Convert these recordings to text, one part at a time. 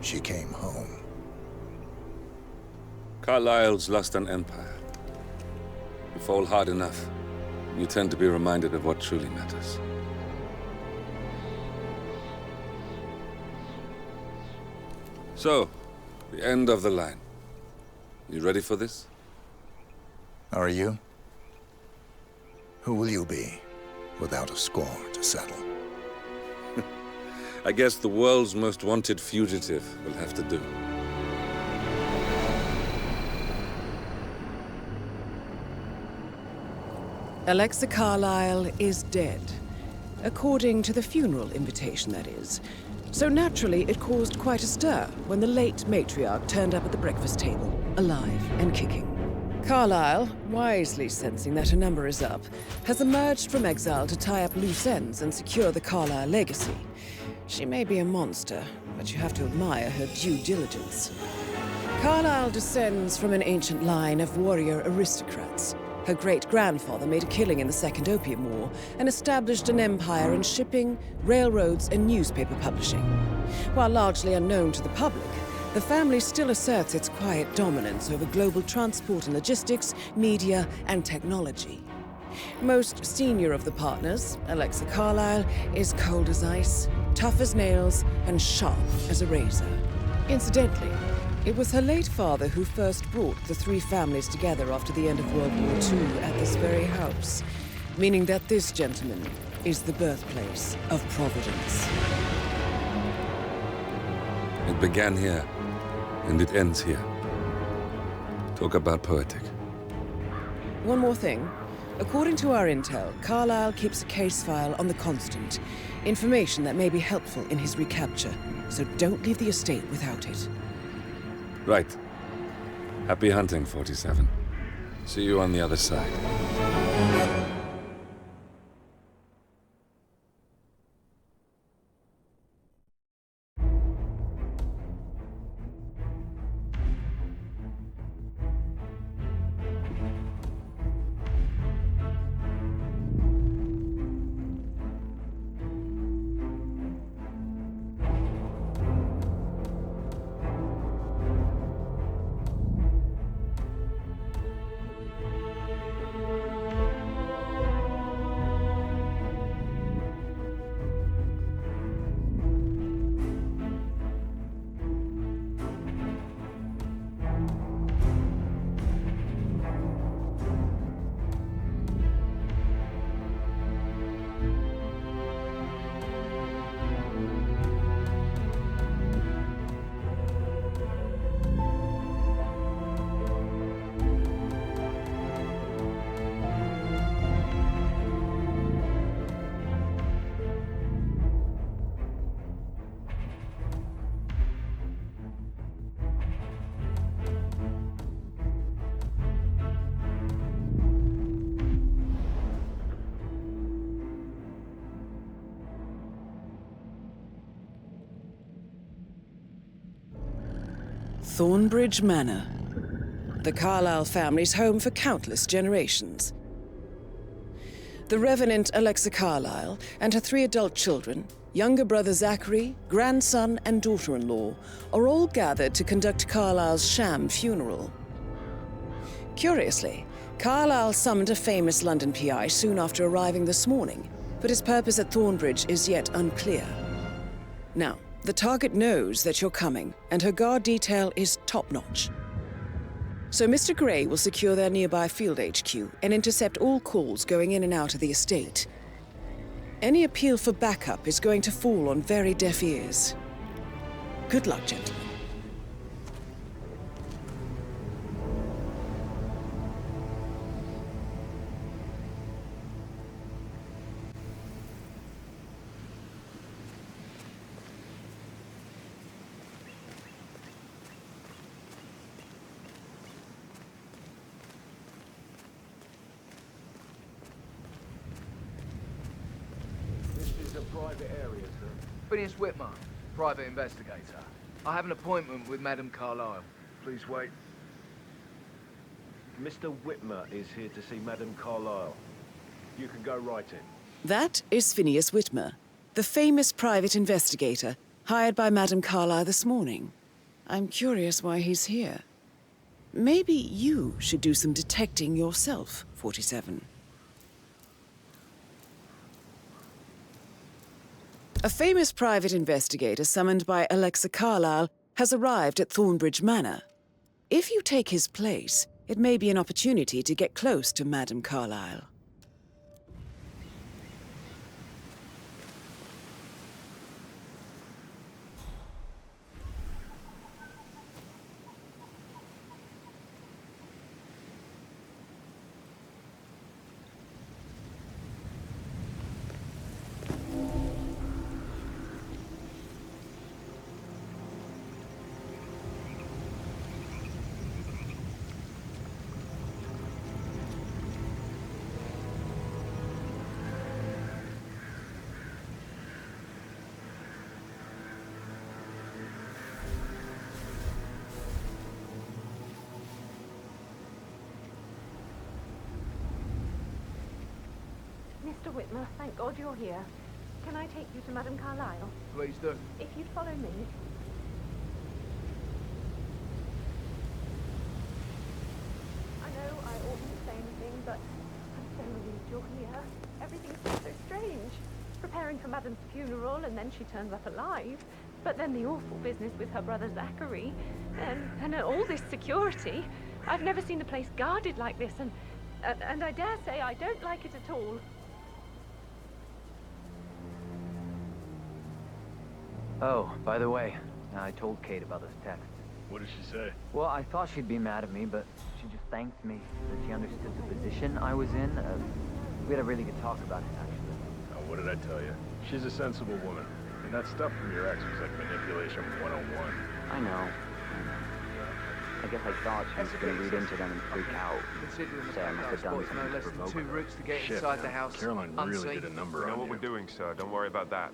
she came home. Carlyle's lost an empire. You fall hard enough, you tend to be reminded of what truly matters. So, the end of the line. You ready for this? Are you? Who will you be, without a score to settle? I guess the world's most wanted fugitive will have to do. Alexa Carlyle is dead. According to the funeral invitation, that is. So naturally, it caused quite a stir when the late matriarch turned up at the breakfast table, alive and kicking. Carlyle, wisely sensing that her number is up, has emerged from exile to tie up loose ends and secure the Carlyle legacy. She may be a monster, but you have to admire her due diligence. Carlyle descends from an ancient line of warrior aristocrats. Her great-grandfather made a killing in the Second Opium War and established an empire in shipping, railroads, and newspaper publishing. While largely unknown to the public, the family still asserts its quiet dominance over global transport and logistics, media, and technology. Most senior of the partners, Alexa Carlyle, is cold as ice, tough as nails, and sharp as a razor. Incidentally, it was her late father who first brought the three families together after the end of World War II at this very house, meaning that this gentleman is the birthplace of Providence. It began here, and it ends here. Talk about poetic. One more thing. According to our intel, Carlyle keeps a case file on the Constant. Information that may be helpful in his recapture, so don't leave the estate without it. Right. Happy hunting, 47. See you on the other side. Thornbridge Manor. The Carlyle family's home for countless generations. The Revenant Alexa Carlyle and her 3 adult children, younger brother Zachary, grandson, and daughter-in-law, are all gathered to conduct Carlyle's sham funeral. Curiously, Carlyle summoned a famous London PI soon after arriving this morning, but his purpose at Thornbridge is yet unclear. Now, the target knows that you're coming, and her guard detail is top-notch. So Mr. Gray will secure their nearby field HQ and intercept all calls going in and out of the estate. Any appeal for backup is going to fall on very deaf ears. Good luck, gentlemen. Private area, sir. Phineas Whitmer, private investigator. I have an appointment with Madame Carlyle. Please wait. Mr. Whitmer is here to see Madame Carlyle. You can go right in. That is Phineas Whitmer, the famous private investigator hired by Madame Carlyle this morning. I'm curious why he's here. Maybe you should do some detecting yourself, 47. A famous private investigator summoned by Alexa Carlyle has arrived at Thornbridge Manor. If you take his place, it may be an opportunity to get close to Madame Carlyle. Mr. Whitmer, thank God you're here. Can I take you to Madame Carlyle? Please do. If you'd follow me. I know I oughtn't say anything, but I'm so relieved you're here. Everything seems so strange. Preparing for Madame's funeral, and then she turns up alive. But then the awful business with her brother Zachary, and all this security. I've never seen the place guarded like this, and I dare say I don't like it at all. Oh, by the way, I told Kate about this text. What did she say? Well, I thought she'd be mad at me, but she just thanked me that she understood the position I was in. We had a really good talk about it, actually. Oh, what did I tell you? She's a sensible woman. And that stuff from your ex was like manipulation 101. I know. I guess I thought she was going to read into them and freak out. Considering the Say I fact must that have done it's no something less to than provoke 2 her. routes to get Shit, inside the house. Caroline really did a number We know on what you. we're doing, sir. Don't worry about that.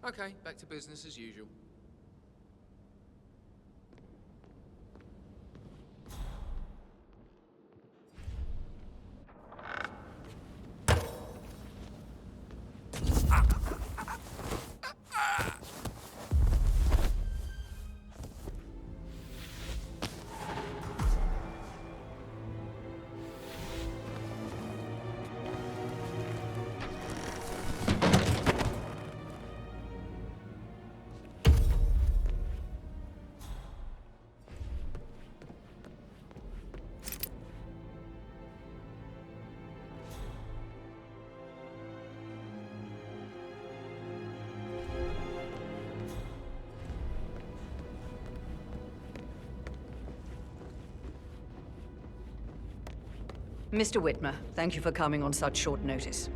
Okay, back to business as usual. Mr. Whitmer, thank you for coming on such short notice.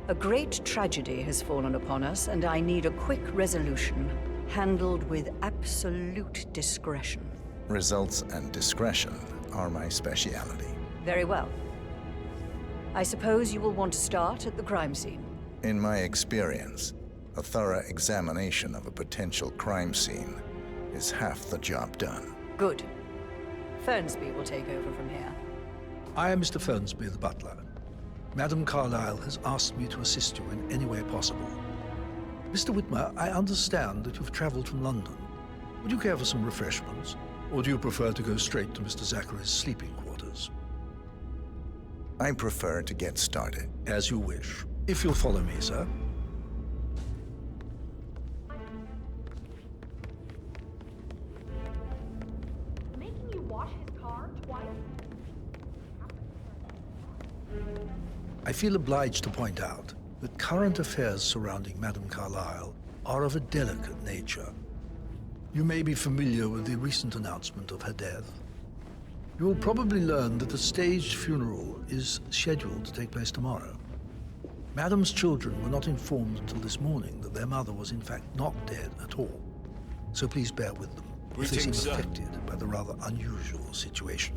A great tragedy has fallen upon us, and I need a quick resolution, handled with absolute discretion. Results and discretion are my speciality. Very well. I suppose you will want to start at the crime scene. In my experience, a thorough examination of a potential crime scene is half the job done. Good. Fernsby will take over from here. I am Mr. Fernsby, the butler. Madame Carlyle has asked me to assist you in any way possible. Mr. Whitmer, I understand that you've traveled from London. Would you care for some refreshments? Or do you prefer to go straight to Mr. Zachary's sleeping quarters? I prefer to get started. As you wish. If you'll follow me, sir. Making you wash his car twice? I feel obliged to point out that current affairs surrounding Madame Carlyle are of a delicate nature. You may be familiar with the recent announcement of her death. You will probably learn that the staged funeral is scheduled to take place tomorrow. Madam's children were not informed until this morning that their mother was in fact not dead at all. So please bear with them if they seem affected by the rather unusual situation.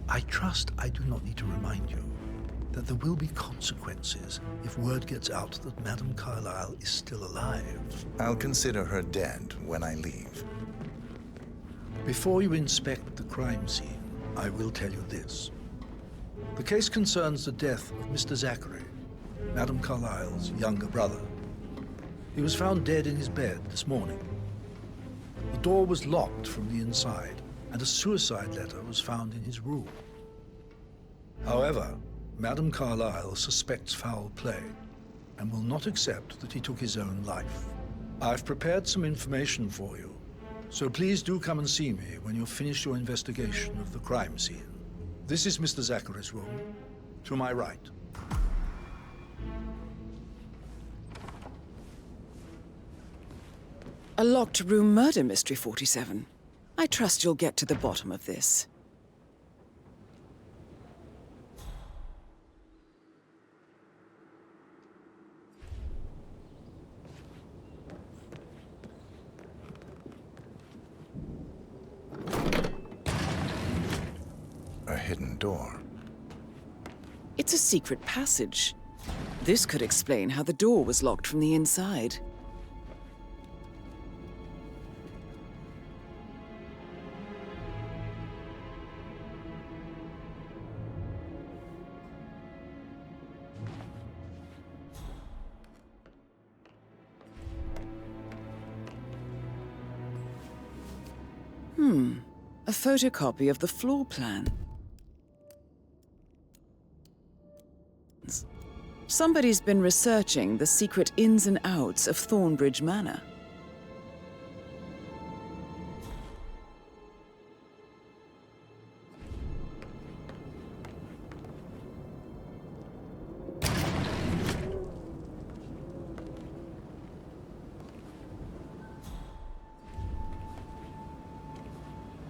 I trust I do not need to remind you that there will be consequences if word gets out that Madame Carlyle is still alive. I'll consider her dead when I leave. Before you inspect the crime scene, I will tell you this. The case concerns the death of Mr. Zachary, Madame Carlyle's younger brother. He was found dead in his bed this morning. The door was locked from the inside, and a suicide letter was found in his room. However, Madame Carlyle suspects foul play and will not accept that he took his own life. I've prepared some information for you, so please do come and see me when you've finished your investigation of the crime scene. This is Mr. Zachary's room, to my right. A locked room murder mystery, 47. I trust you'll get to the bottom of this. A hidden door. It's a secret passage. This could explain how the door was locked from the inside. A photocopy of the floor plan. Somebody's been researching the secret ins and outs of Thornbridge Manor.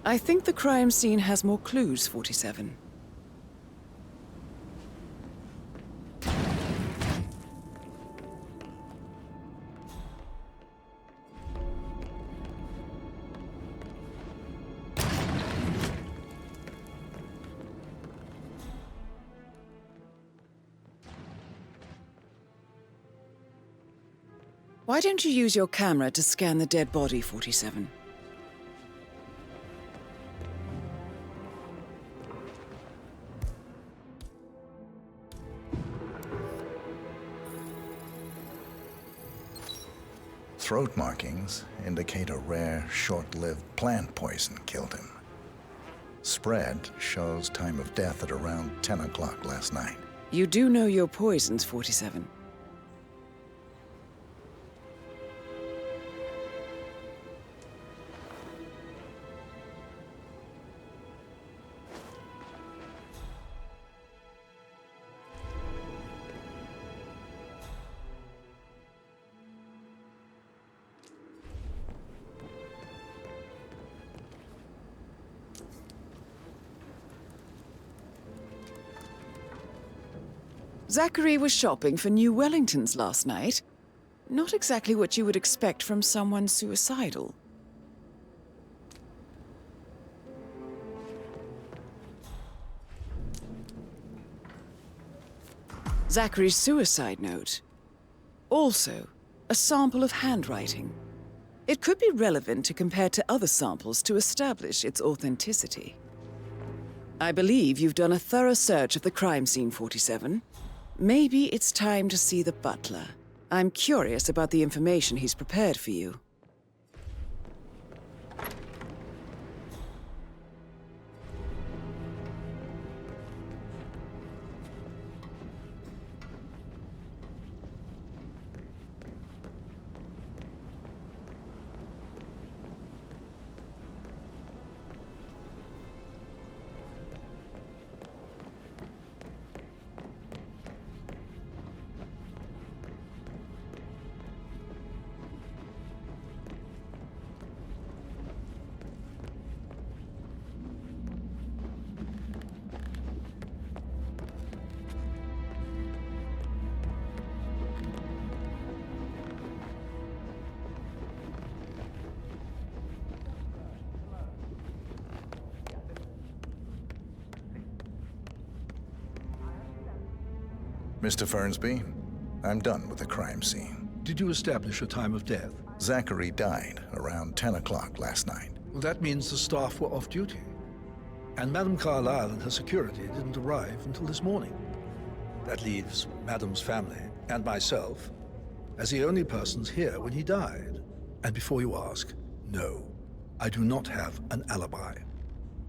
I think the crime scene has more clues, 47. Why don't you use your camera to scan the dead body, 47? Throat markings indicate a rare, short-lived plant poison killed him. Spread shows time of death at around 10 o'clock last night. You do know your poisons, 47. Zachary was shopping for new Wellingtons last night. Not exactly what you would expect from someone suicidal. Zachary's suicide note. Also, a sample of handwriting. It could be relevant to compare to other samples to establish its authenticity. I believe you've done a thorough search of the crime scene, 47. Maybe it's time to see the butler. I'm curious about the information he's prepared for you. Mr. Fernsby, I'm done with the crime scene. Did you establish a time of death? Zachary died around 10 o'clock last night. Well, that means the staff were off duty. And Madame Carlyle and her security didn't arrive until this morning. That leaves Madame's family and myself as the only persons here when he died. And before you ask, no, I do not have an alibi.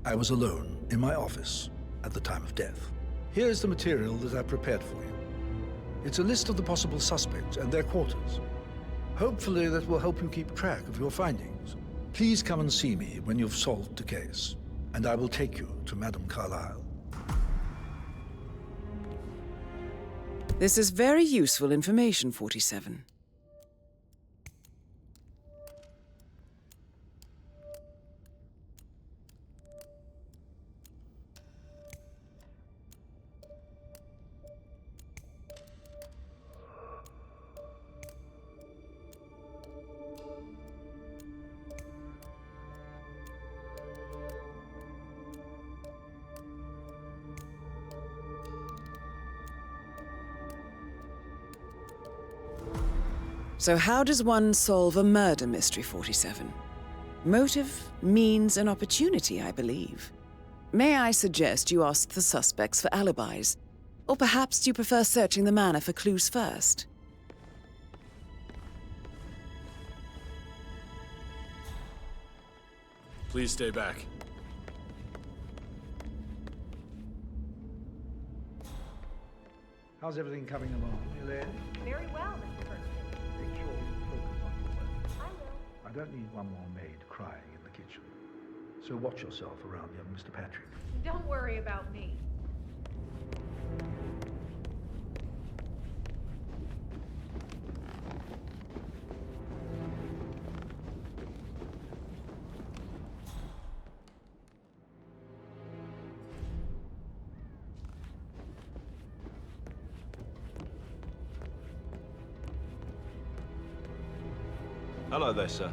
I was alone in my office at the time of death. Here is the material that I prepared for you. It's a list of the possible suspects and their quarters. Hopefully that will help you keep track of your findings. Please come and see me when you've solved the case, and I will take you to Madame Carlyle. This is very useful information, 47. So how does one solve a murder mystery, 47? Motive, means, and opportunity, I believe. May I suggest you ask the suspects for alibis? Or perhaps you prefer searching the manor for clues first? Please stay back. How's everything coming along, Elaine? Very well, Mr. Fernsby. Make sure you focus on your work. I will. I don't need one more maid crying in the kitchen. So watch yourself around young Mr. Patrick. Don't worry about me. Hello there, sir.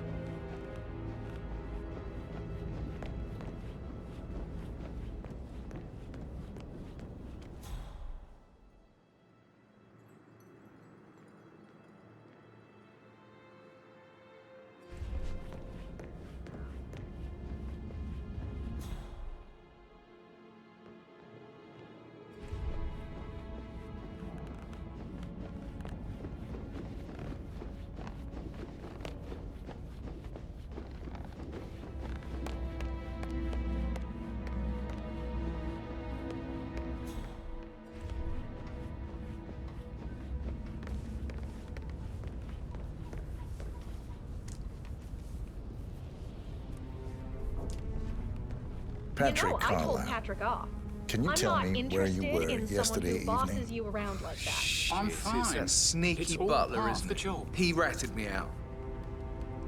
Patrick I told Carlyle. Patrick off. Can you I'm tell not me where you interested were in yesterday someone who bosses evening? you around like that. I'm It's fine. that sneaky It's all butler, part isn't of the it? job. He ratted me out.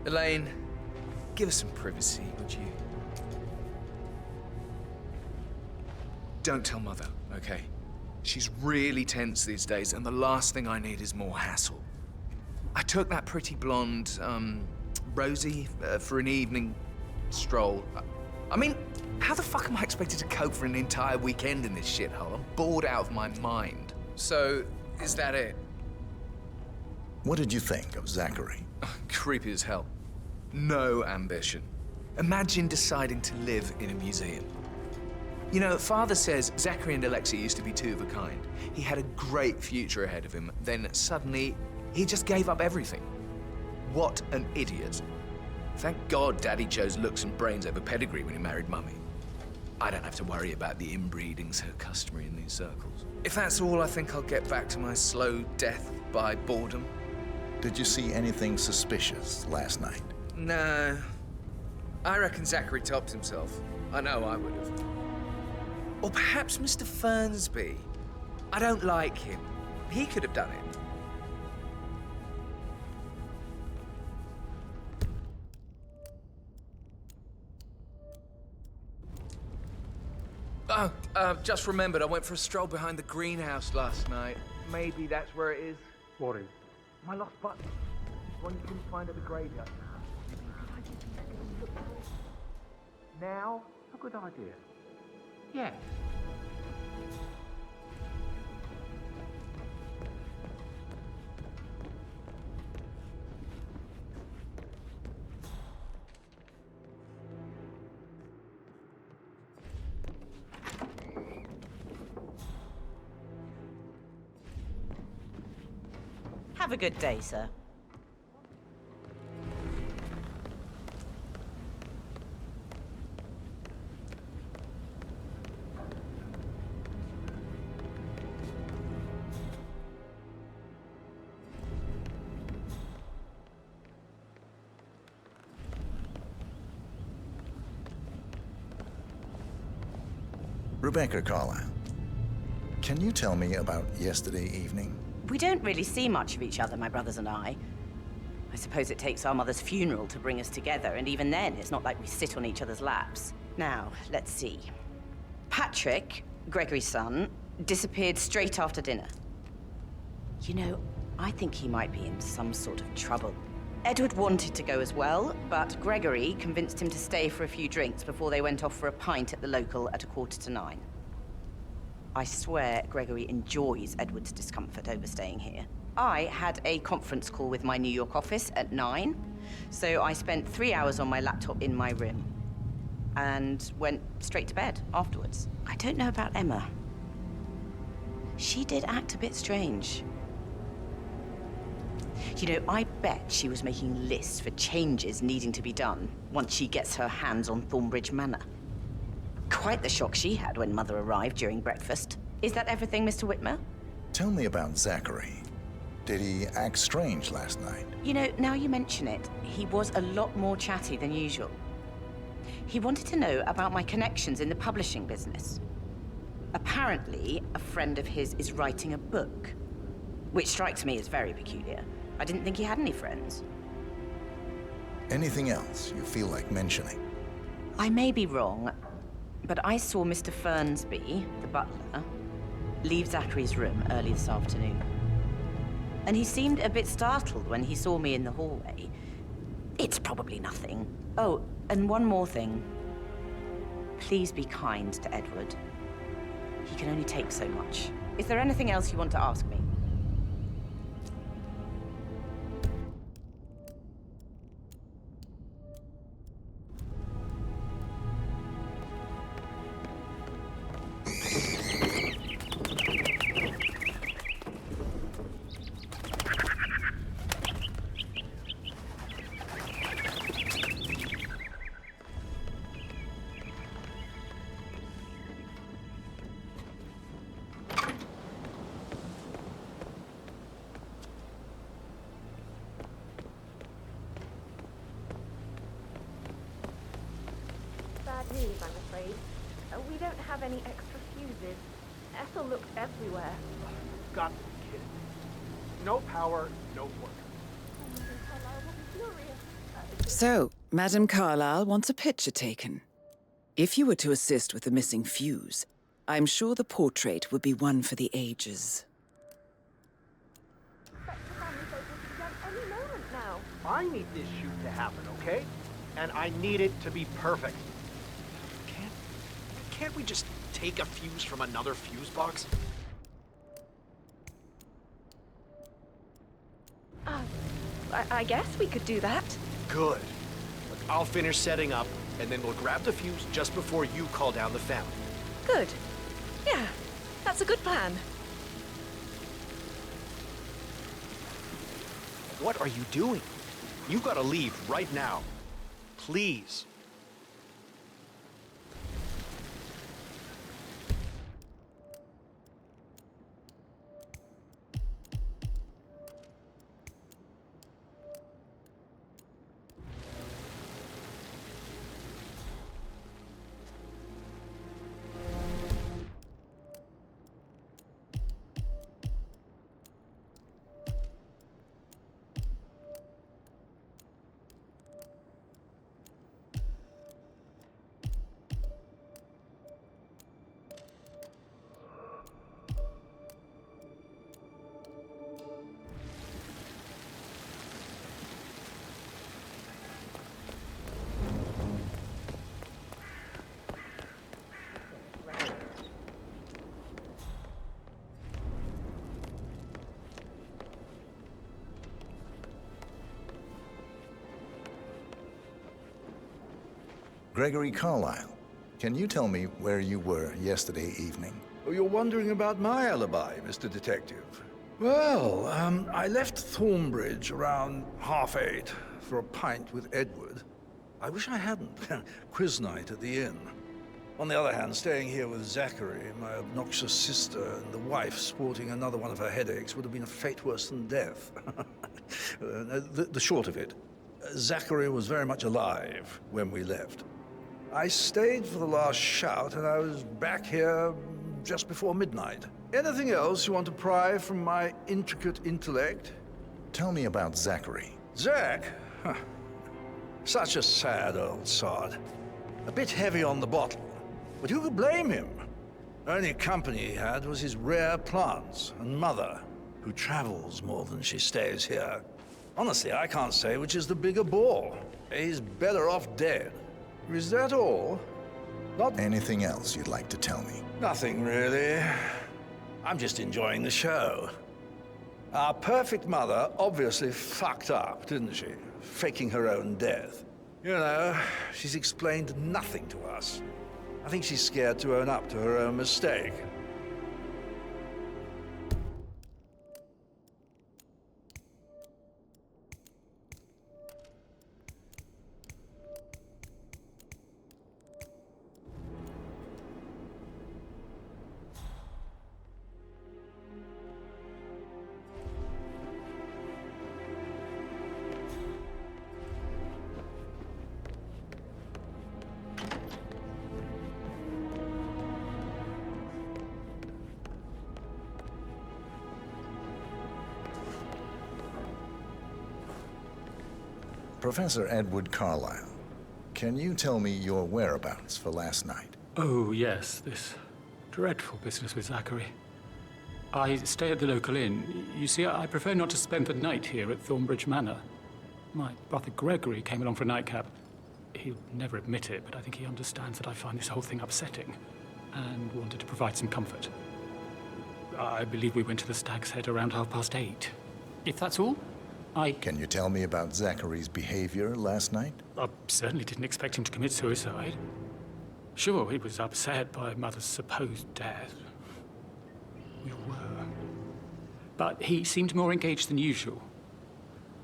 Elaine, give us some privacy, would you? Don't tell Mother, okay? She's really tense these days, and the last thing I need is more hassle. I took that pretty blonde, Rosie, for an evening stroll. I mean, how the fuck am I expected to cope for an entire weekend in this shithole? I'm bored out of my mind. So, is that it? What did you think of Zachary? Creepy as hell. No ambition. Imagine deciding to live in a museum. You know, Father says Zachary and Alexia used to be two of a kind. He had a great future ahead of him, then suddenly, he just gave up everything. What an idiot. Thank God Daddy chose looks and brains over pedigree when he married Mummy. I don't have to worry about the inbreeding so customary in these circles. If that's all, I think I'll get back to my slow death by boredom. Did you see anything suspicious last night? No. I reckon Zachary topped himself. I know I would have. Or perhaps Mr. Fernsby. I don't like him. He could have done it. Oh, just remembered, I went for a stroll behind the greenhouse last night. Maybe that's where it is. What is? My lost button. One you couldn't find at the graveyard. Now? A good idea. Yes. Have a good day, sir. Rebecca Carlyle, can you tell me about yesterday evening? We don't really see much of each other, my brothers and I. I suppose it takes our mother's funeral to bring us together, and even then, it's not like we sit on each other's laps. Now, let's see. Patrick, Gregory's son, disappeared straight after dinner. You know, I think he might be in some sort of trouble. Edward wanted to go as well, but Gregory convinced him to stay for a few drinks before they went off for a pint at the local at 9:15. I swear Gregory enjoys Edward's discomfort over staying here. I had a conference call with my New York office at 9, so I spent 3 hours on my laptop in my room and went straight to bed afterwards. I don't know about Emma. She did act a bit strange. You know, I bet she was making lists for changes needing to be done once she gets her hands on Thornbridge Manor. Quite the shock she had when Mother arrived during breakfast. Is that everything, Mr. Whitmer? Tell me about Zachary. Did he act strange last night? You know, now you mention it, he was a lot more chatty than usual. He wanted to know about my connections in the publishing business. Apparently, a friend of his is writing a book, which strikes me as very peculiar. I didn't think he had any friends. Anything else you feel like mentioning? I may be wrong, but I saw Mr. Fernsby, the butler, leave Zachary's room early this afternoon. And he seemed a bit startled when he saw me in the hallway. It's probably nothing. Oh, and one more thing. Please be kind to Edward. He can only take so much. Is there anything else you want to ask me? Bad news, I'm afraid. We don't have any extra fuses. Ethel looked everywhere. Got to be kidding. No power, no work. Carlyle will be furious. So, Madame Carlyle wants a picture taken. If you were to assist with the missing fuse, I'm sure the portrait would be one for the ages. Expect the family photos to be done any moment now. I need this shoot to happen, okay? And I need it to be perfect. Can't we just take a fuse from another fuse box? I guess we could do that. Good. Look, I'll finish setting up, and then we'll grab the fuse just before you call down the family. Good. Yeah, that's a good plan. What are you doing? You've got to leave right now. Please. Gregory Carlyle, can you tell me where you were yesterday evening? Oh, you're wondering about my alibi, Mr. Detective. Well, I left Thornbridge around 8:30 for a pint with Edward. I wish I hadn't. Quiz night at the inn. On the other hand, staying here with Zachary, my obnoxious sister, and the wife sporting another one of her headaches would have been a fate worse than death. The short of it, Zachary was very much alive when we left. I stayed for the last shout, and I was back here just before midnight. Anything else you want to pry from my intricate intellect? Tell me about Zachary. Zach? Huh. Such a sad old sod. A bit heavy on the bottle. But who could blame him? Only company he had was his rare plants and mother, who travels more than she stays here. Honestly, I can't say which is the bigger bore. He's better off dead. Is that all? Not anything else you'd like to tell me? Nothing, really. I'm just enjoying the show. Our perfect mother obviously fucked up, didn't she? Faking her own death. You know, she's explained nothing to us. I think she's scared to own up to her own mistake. Professor Edward Carlyle, can you tell me your whereabouts for last night? Oh, yes, this dreadful business with Zachary. I stay at the local inn. You see, I prefer not to spend the night here at Thornbridge Manor. My brother Gregory came along for a nightcap. He'll never admit it, but I think he understands that I find this whole thing upsetting and wanted to provide some comfort. I believe we went to the Stag's Head around 8:30. If that's all, Can you tell me about Zachary's behavior last night? I certainly didn't expect him to commit suicide. Sure, he was upset by Mother's supposed death. We were. But he seemed more engaged than usual.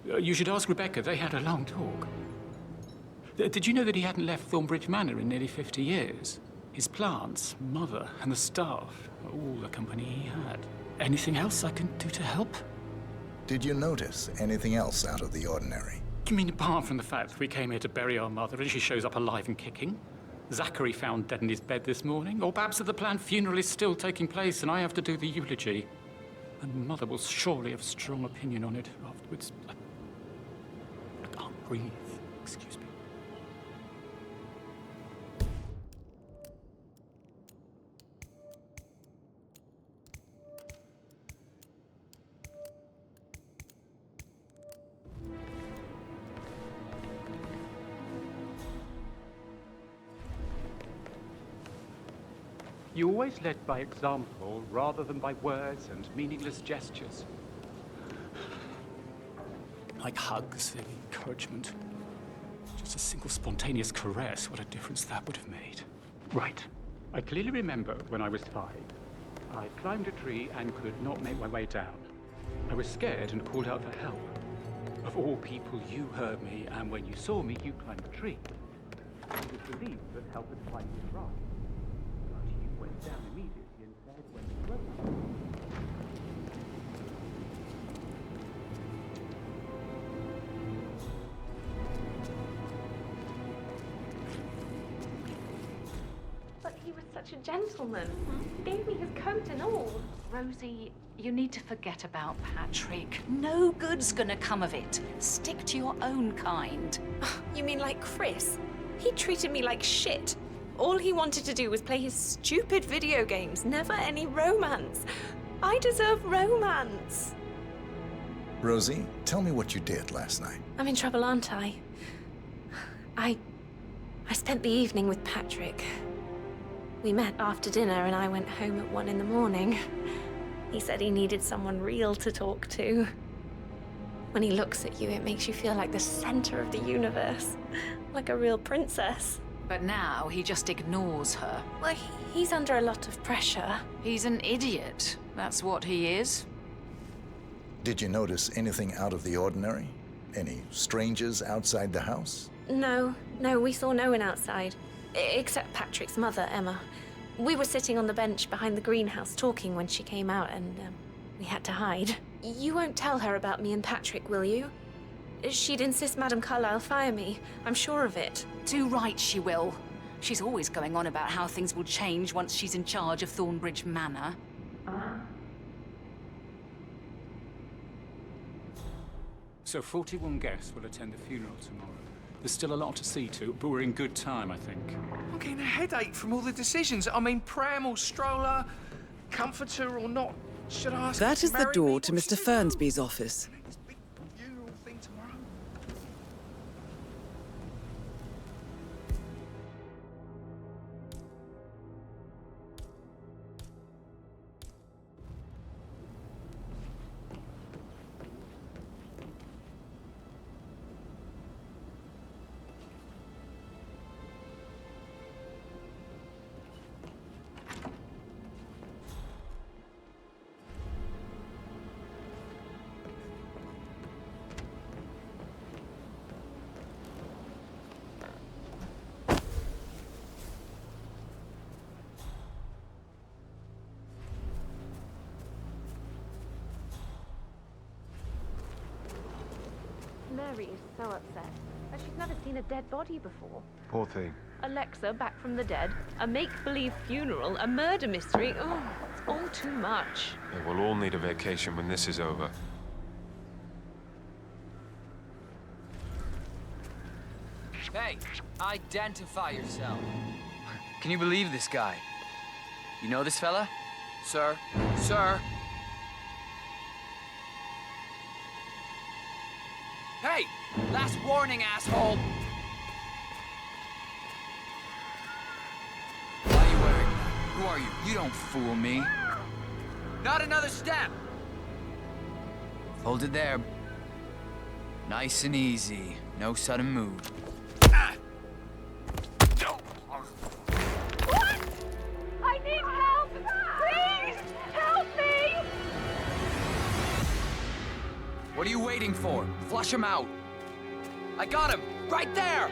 You should ask Rebecca. They had a long talk. Did you know that he hadn't left Thornbridge Manor in nearly 50 years? His plants, Mother, and the staff, all the company he had. Anything else I can do to help? Did you notice anything else out of the ordinary? You mean apart from the fact that we came here to bury our mother and she shows up alive and kicking? Zachary found dead in his bed this morning? Or perhaps that the planned funeral is still taking place and I have to do the eulogy? And Mother will surely have a strong opinion on it afterwards. I can't breathe. Excuse me. You always led by example rather than by words and meaningless gestures. Like hugs and encouragement. Just a single spontaneous caress, what a difference that would have made. Right. I clearly remember when I was 5. I climbed a tree and could not make my way down. I was scared and called out for help. Of all people, you heard me, and when you saw me, you climbed the tree. I was relieved that help had finally arrived. Went down immediately and said, when you wrote. But he was such a gentleman. He gave me his coat and all. Rosie, you need to forget about Patrick. No good's gonna come of it. Stick to your own kind. You mean like Chris? He treated me like shit. All he wanted to do was play his stupid video games, never any romance. I deserve romance. Rosie, tell me what you did last night. I'm in trouble, aren't I? I spent the evening with Patrick. We met after dinner and I went home at 1 in the morning. He said he needed someone real to talk to. When he looks at you, it makes you feel like the center of the universe, like a real princess. But now he just ignores her. Well, he's under a lot of pressure. He's an idiot. That's what he is. Did you notice anything out of the ordinary? Any strangers outside the house? No, we saw no one outside. Except Patrick's mother, Emma. We were sitting on the bench behind the greenhouse talking when she came out, and we had to hide. You won't tell her about me and Patrick, will you? She'd insist Madame Carlyle fire me. I'm sure of it. Too right she will. She's always going on about how things will change once she's in charge of Thornbridge Manor. So 41 guests will attend the funeral tomorrow. There's still a lot to see to, but we're in good time, I think. I'm getting a headache from all the decisions. I mean, pram or stroller, comforter or not. Should I ask her That is the Oh, marry door me? to What Mr. should I do? Fernsby's office. This big funeral thing tomorrow. Mary is so upset. She's never seen a dead body before. Poor thing. Alexa back from the dead, a make-believe funeral, a murder mystery. Oh, it's all too much. Yeah, we'll all need a vacation when this is over. Hey, identify yourself. Can you believe this guy? You know this fella? Sir? Sir? Hey! Last warning, asshole! Why are you wearing that? Who are you? You don't fool me. Not another step! Hold it there. Nice and easy. No sudden move. What? I need help! Please! Help me! What are you waiting for? Flush him out. I got him! Right there!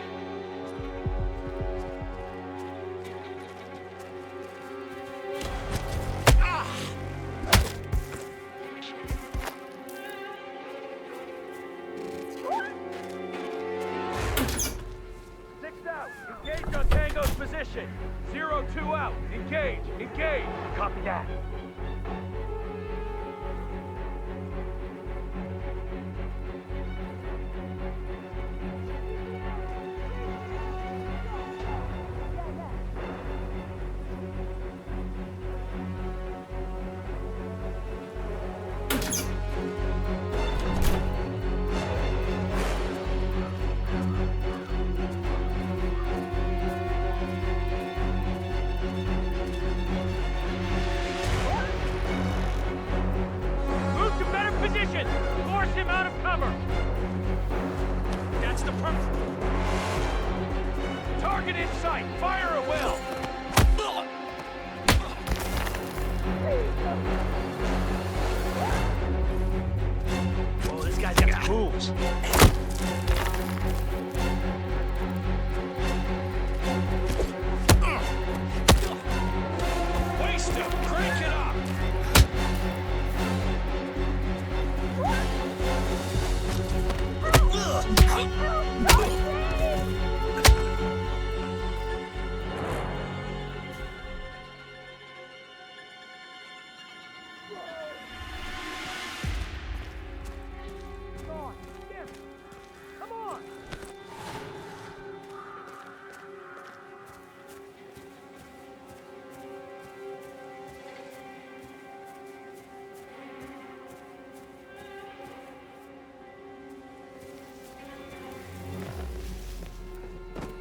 Six out. Engage on Tango's position. 0-2 out. Engage. Engage. Copy that. Move to better position. Force him out of cover. That's the perfect. Target in sight. Fire at will. Oh, this guy's got tools. Waste him. Crank it up. Come on. Yes. Come on.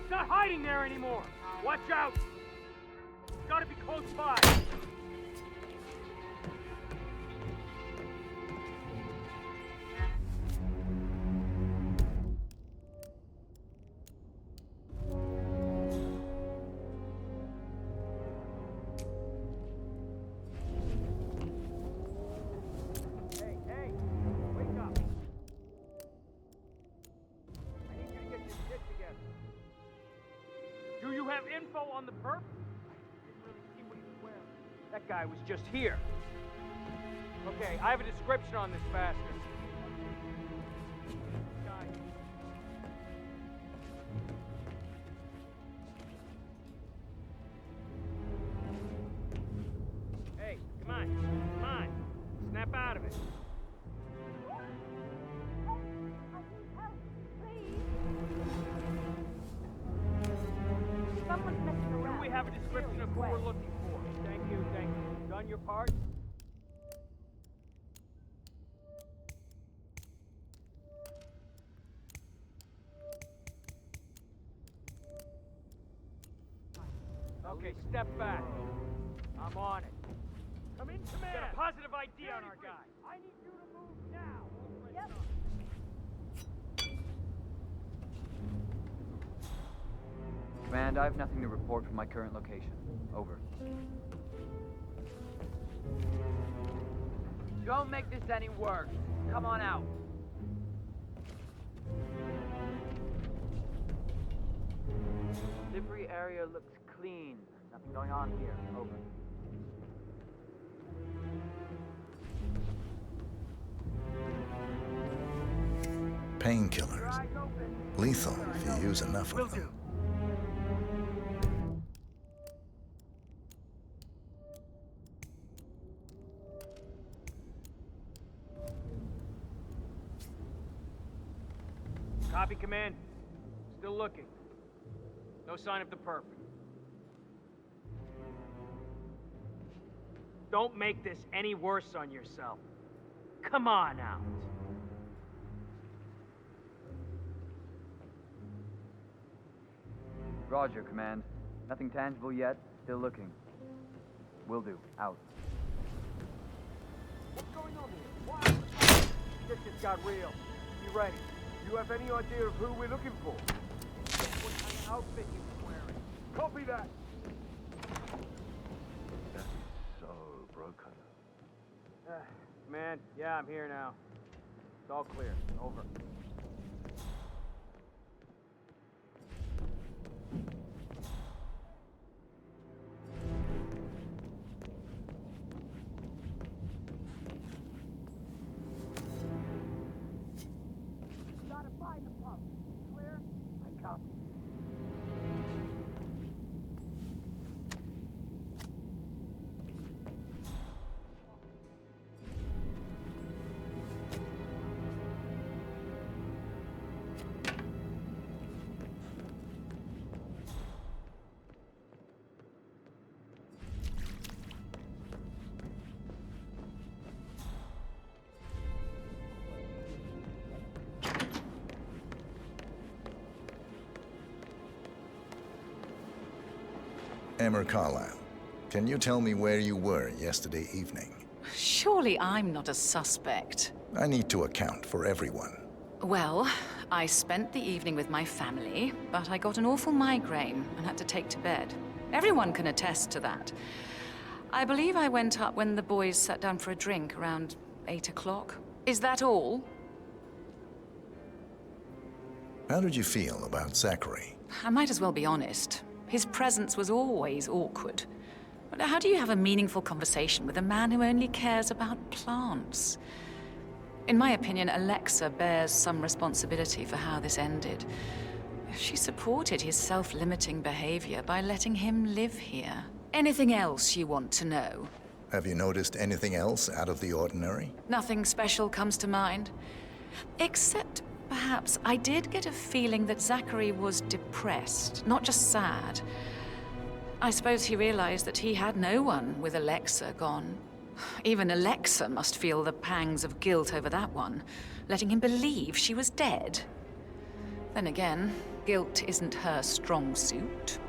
He's not hiding there anymore. Watch out. He's got to be close by. Hey, on the perp? Didn't really see what he was wearing. That guy was just here. Okay, I have a description on this bastard. Guy. Hey, come on. Come on. Snap out of it. Someone's messing around. Do we have a description of who we're looking for? Thank you, thank you. Done your part? Okay, step back. I'm on it. Come in, command. Got a positive ID on our guy. I need you to move now. Yep. Command, I have nothing to report from my current location. Over. Don't make this any worse. Come on out. Debris area looks clean. Nothing going on here. Over. Painkillers. Lethal if you use enough of them. Copy, command. Still looking. No sign of the perp. Don't make this any worse on yourself. Come on out. Roger, Command. Nothing tangible yet. Still looking. Will do. Out. What's going on here? Why? Shit just got real. Be ready. Do you have any idea of who we're looking for? What kind of outfit he was wearing? Copy that. That is so broken. Man, yeah, I'm here now. It's all clear. Over. Gotta find the pump. Clear? I copy. Emmer Carlisle, can you tell me where you were yesterday evening? Surely I'm not a suspect. I need to account for everyone. Well, I spent the evening with my family, but I got an awful migraine and had to take to bed. Everyone can attest to that. I believe I went up when the boys sat down for a drink around 8 o'clock. Is that all? How did you feel about Zachary? I might as well be honest. His presence was always awkward. But how do you have a meaningful conversation with a man who only cares about plants? In my opinion, Alexa bears some responsibility for how this ended. She supported his self-limiting behavior by letting him live here. Anything else you want to know? Have you noticed anything else out of the ordinary? Nothing special comes to mind. Except, perhaps, I did get a feeling that Zachary was depressed, not just sad. I suppose he realized that he had no one with Alexa gone. Even Alexa must feel the pangs of guilt over that one, letting him believe she was dead. Then again, guilt isn't her strong suit.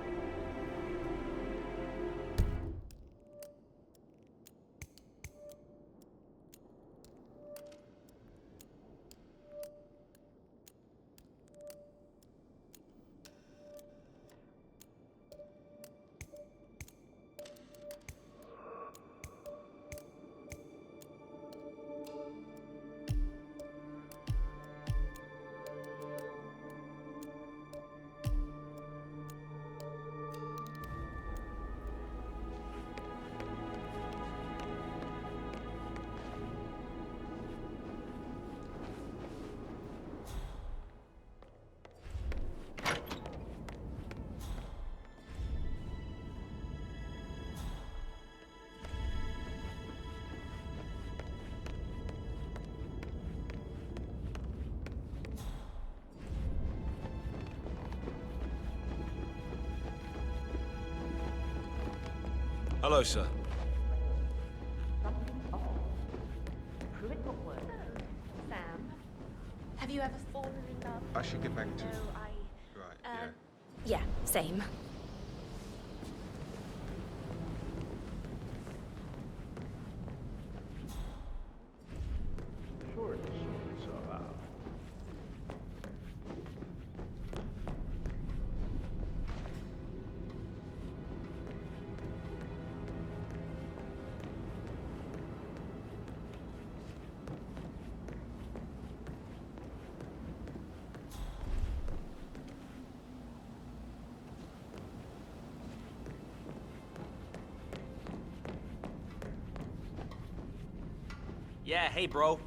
Hello, sir. Sam, have you ever fallen in love? I should get back to... No, Right, yeah, same. Sure, it's allowed. Yeah, hey, bro.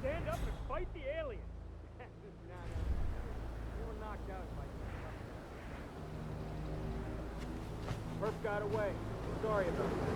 Stand up and fight the alien. No. You were knocked out by Perp got away. Sorry about that.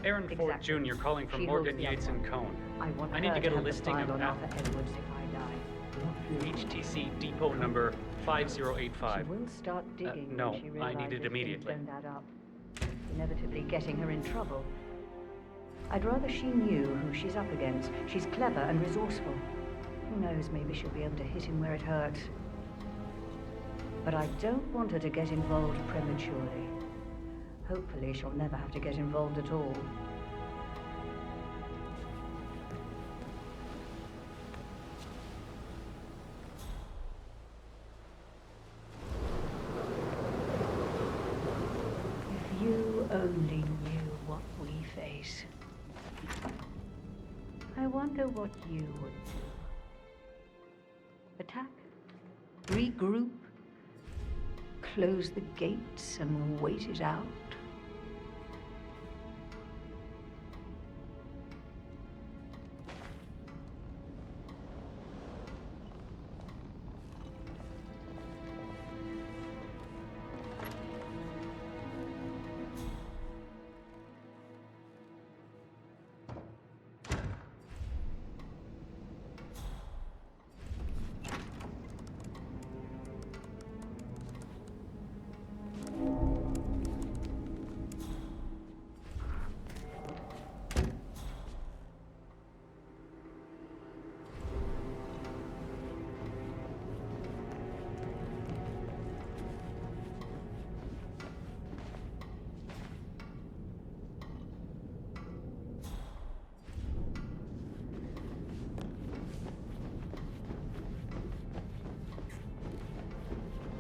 Aaron Ford Jr. calling from Morgan, Yates and Cone. I need to get a listing of Arthur Edwards if I die. HTC depot number 5085. She will start digging no, when she I realizes need it things immediately. don't add up, inevitably getting her in trouble. I'd rather she knew who she's up against. She's clever and resourceful. Who knows, maybe she'll be able to hit him where it hurts. But I don't want her to get involved prematurely. Hopefully she'll never have to get involved at all. If you only knew what we face. I wonder what you would do. Attack? Regroup? Close the gates and wait it out?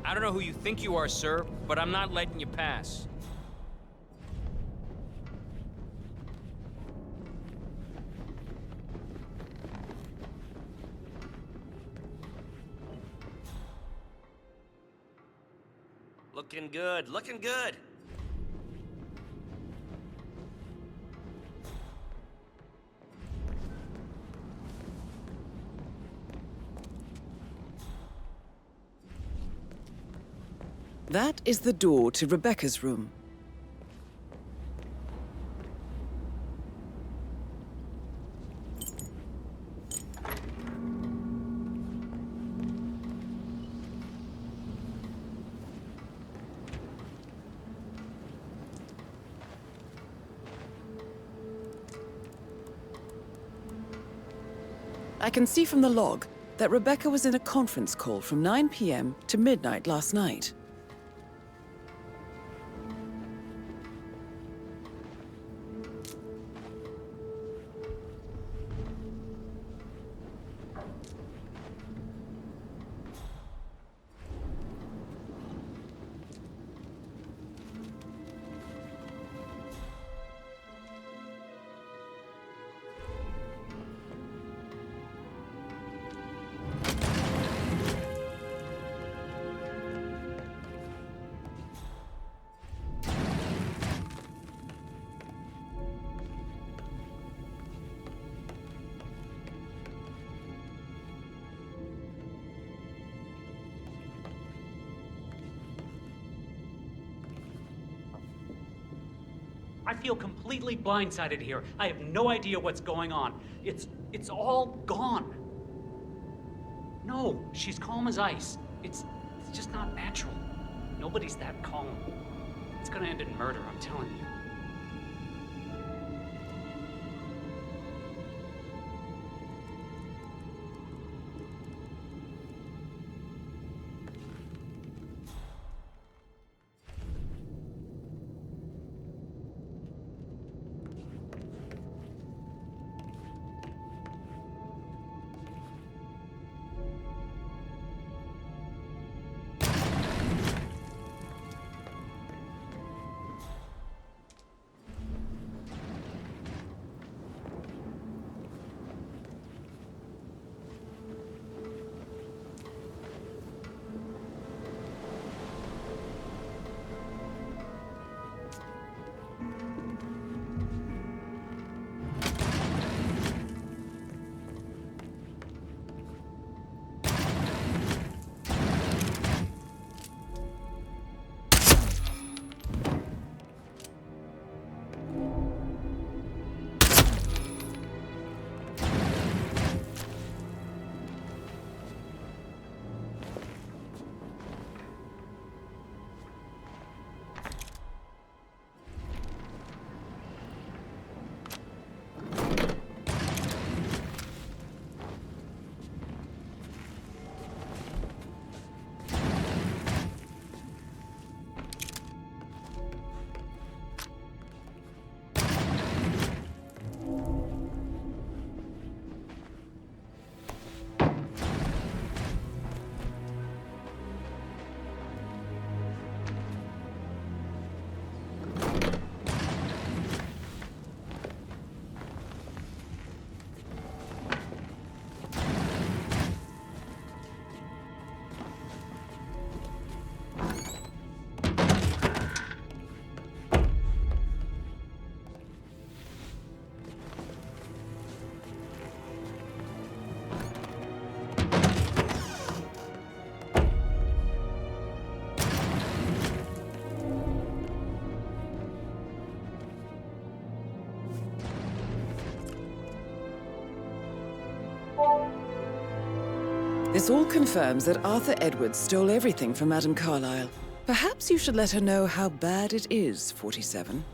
I don't know who you think you are, sir, but I'm not letting you pass. Looking good, looking good. That is the door to Rebecca's room. I can see from the log that Rebecca was in a conference call from 9 p.m. to midnight last night. I feel completely blindsided here. I have no idea what's going on. It's all gone. No, she's calm as ice. It's just not natural. Nobody's that calm. It's gonna end in murder, I'm telling you. This all confirms that Arthur Edwards stole everything from Madame Carlyle. Perhaps you should let her know how bad it is, 47.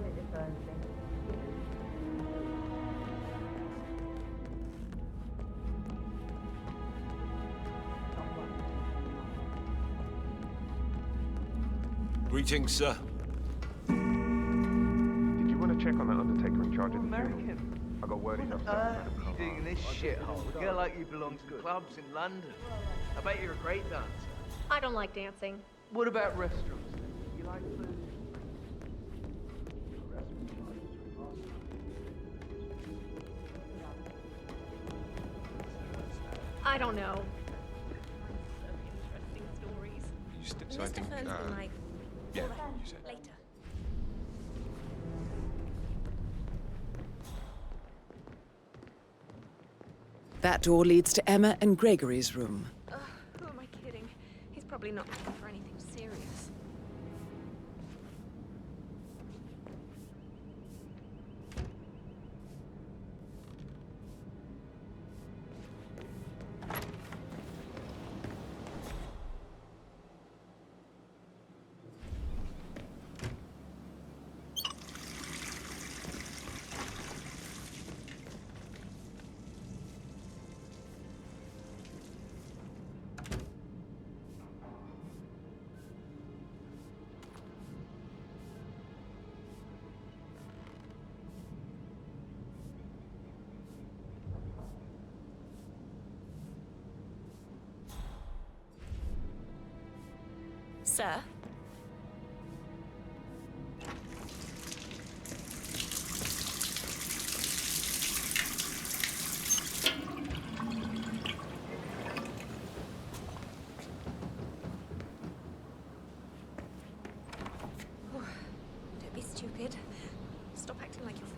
is it, Bernstein? Greetings, sir. Did you want to check on that undertaker in charge of the American. funeral? I got word he's upset. What are you doing in this shithole? A girl like you belongs to clubs in London. I bet you're a great dancer. I don't like dancing. What about restaurants? You like food? I don't know. So I think, yeah, you said. Later. That door leads to Emma and Gregory's room. Who am I kidding? He's probably not looking for anything serious. Sir? Don't be stupid. Stop acting like you're 15.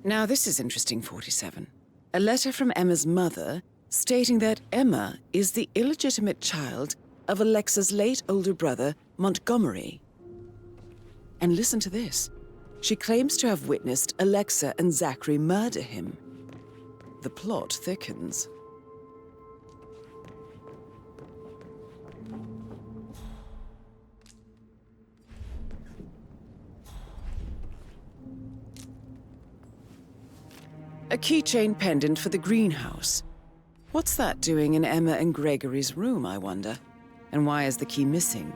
Now this is interesting, 47. A letter from Emma's mother stating that Emma is the illegitimate child of Alexa's late older brother, Montgomery. And listen to this. She claims to have witnessed Alexa and Zachary murder him. The plot thickens. A keychain pendant for the greenhouse. What's that doing in Emma and Gregory's room, I wonder? And why is the key missing?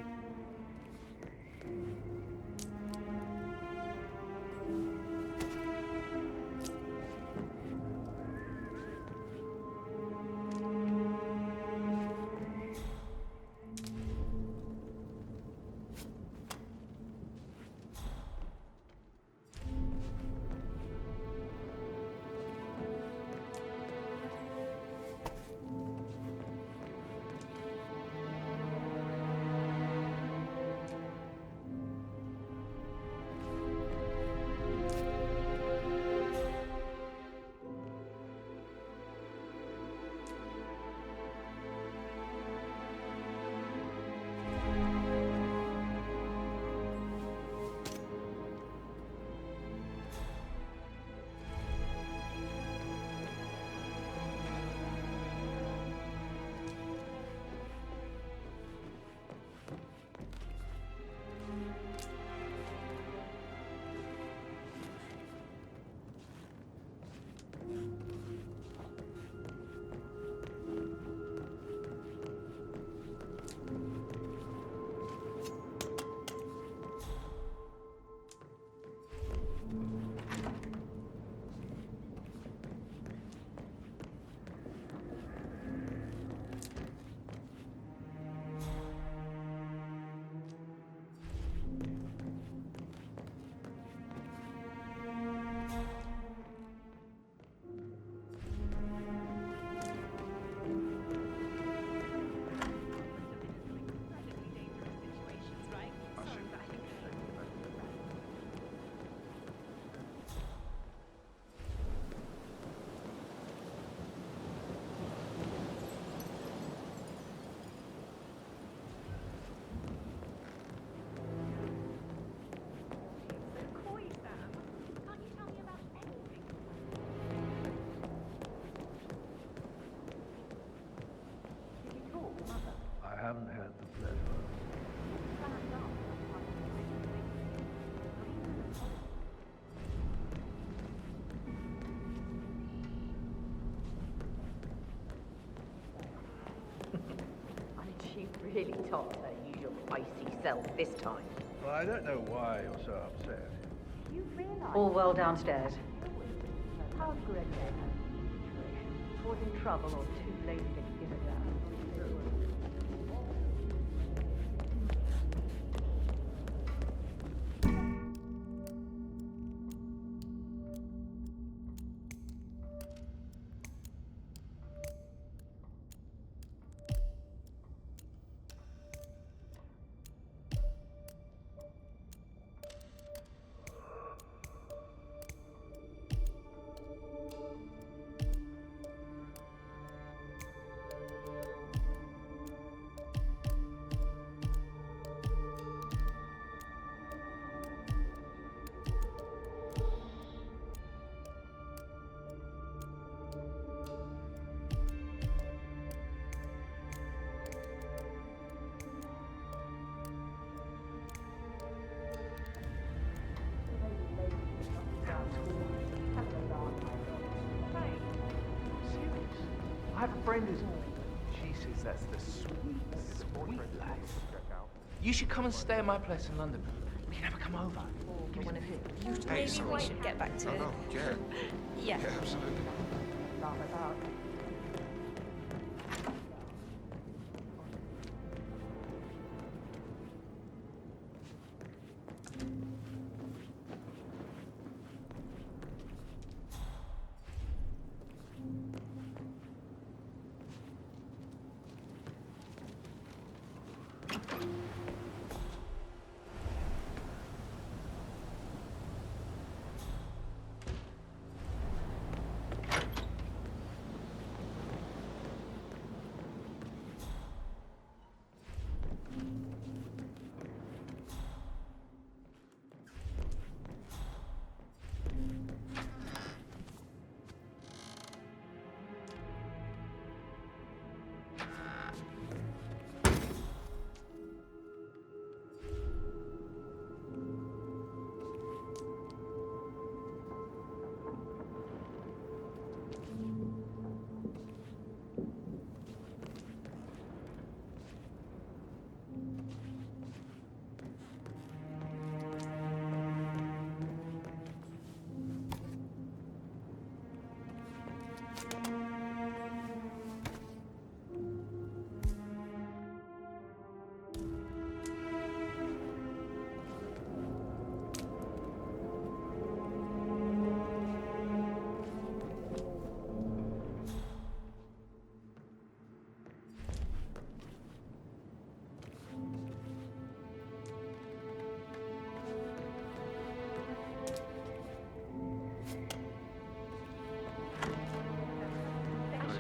can't use your feisty self this time. Well, I don't know why you're so upset. All well downstairs. How's Greg there? Causing trouble or too lazy to give it up? I have a friend who's... She says that's the sweet life. You should come and stay at my place in London. We can never come over. Give me one of his. Maybe we should get back to... No, yeah. Yeah. Yeah, absolutely.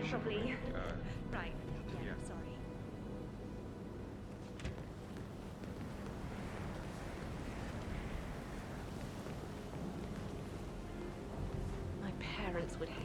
Probably. Right. Yeah, sorry. My parents would hate.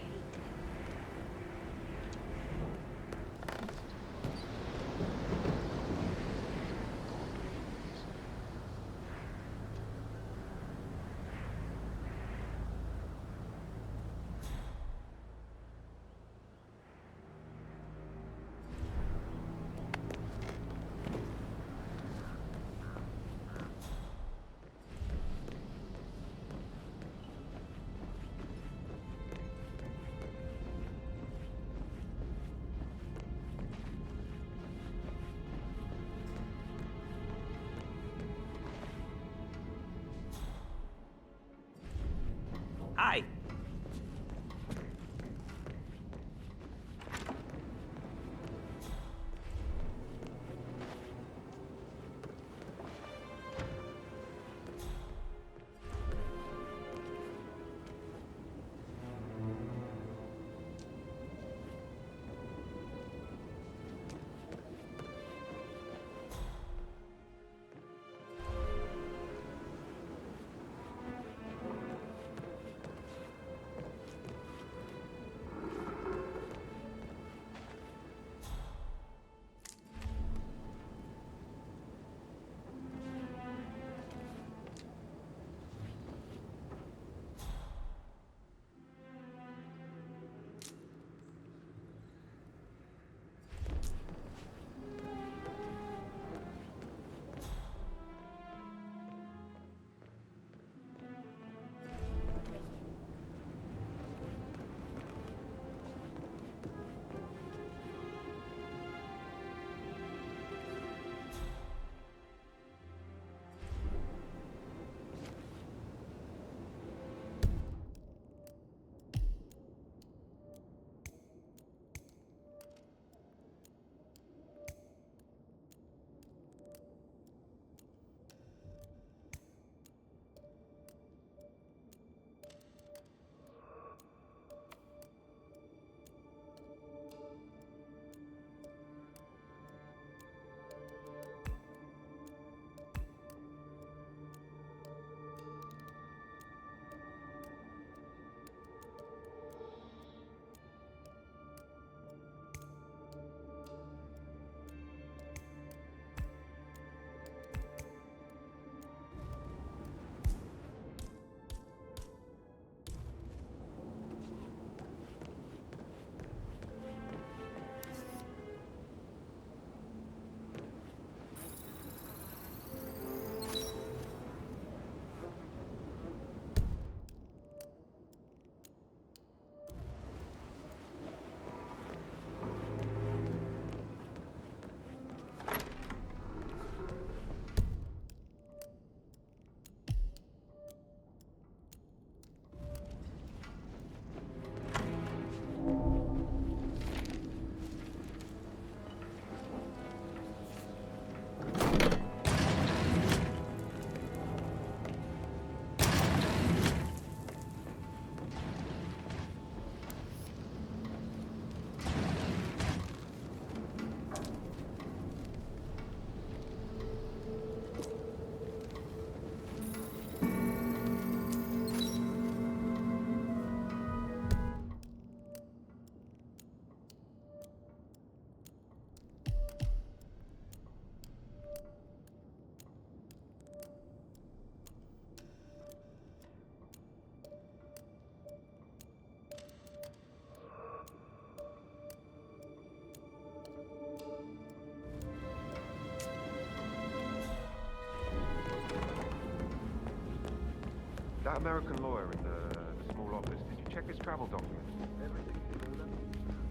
That American lawyer in the small office, did you check his travel documents? Everything.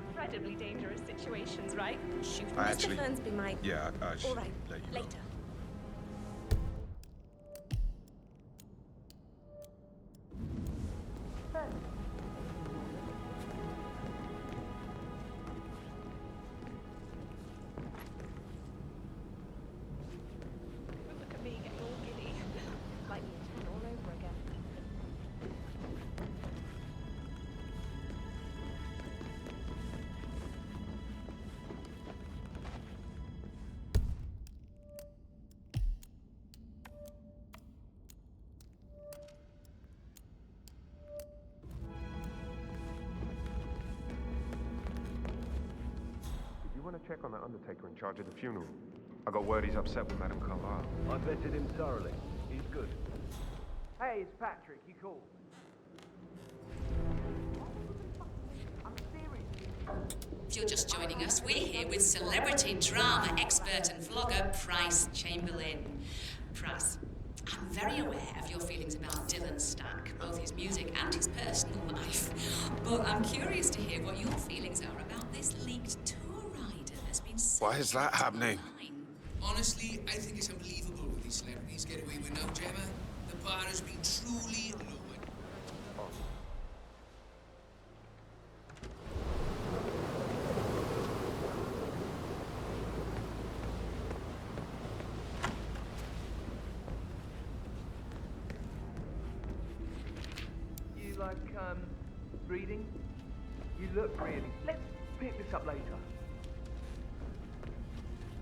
Incredibly dangerous situations, right? Shoot, I Mr. actually- Fernsby might. Yeah, I should All right, let you go. later. Look at me getting all giddy. Like year 10 all over again. Did you want to check on that undertaker in charge of the funeral? I got word he's upset with Madame Carlyle. I vetted him thoroughly. He's good. Hey, it's Patrick. You called? I'm serious. If you're just joining us, we're here with celebrity drama expert and vlogger Price Chamberlain. Price, I'm very aware of your feelings about Dylan Stack, both his music and his personal life. But I'm curious to hear what your feelings are about this leaked tour rider that's been Why is that happening? Honestly, I think it's unbelievable when these celebrities get away with no Gemma. The bar has been truly lowered. You like, reading? You look really. Let's pick this up later.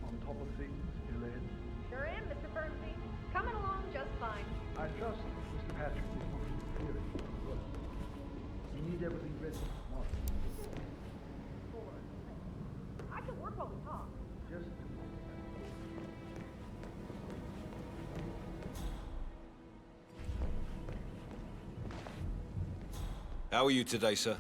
On top of things, still in. Sure am, Mr. Fernsby. Coming along just fine. I trust Mr. Patrick is not interfering with your work. You need everything ready tomorrow. I can work while we talk. Just How are you today, sir?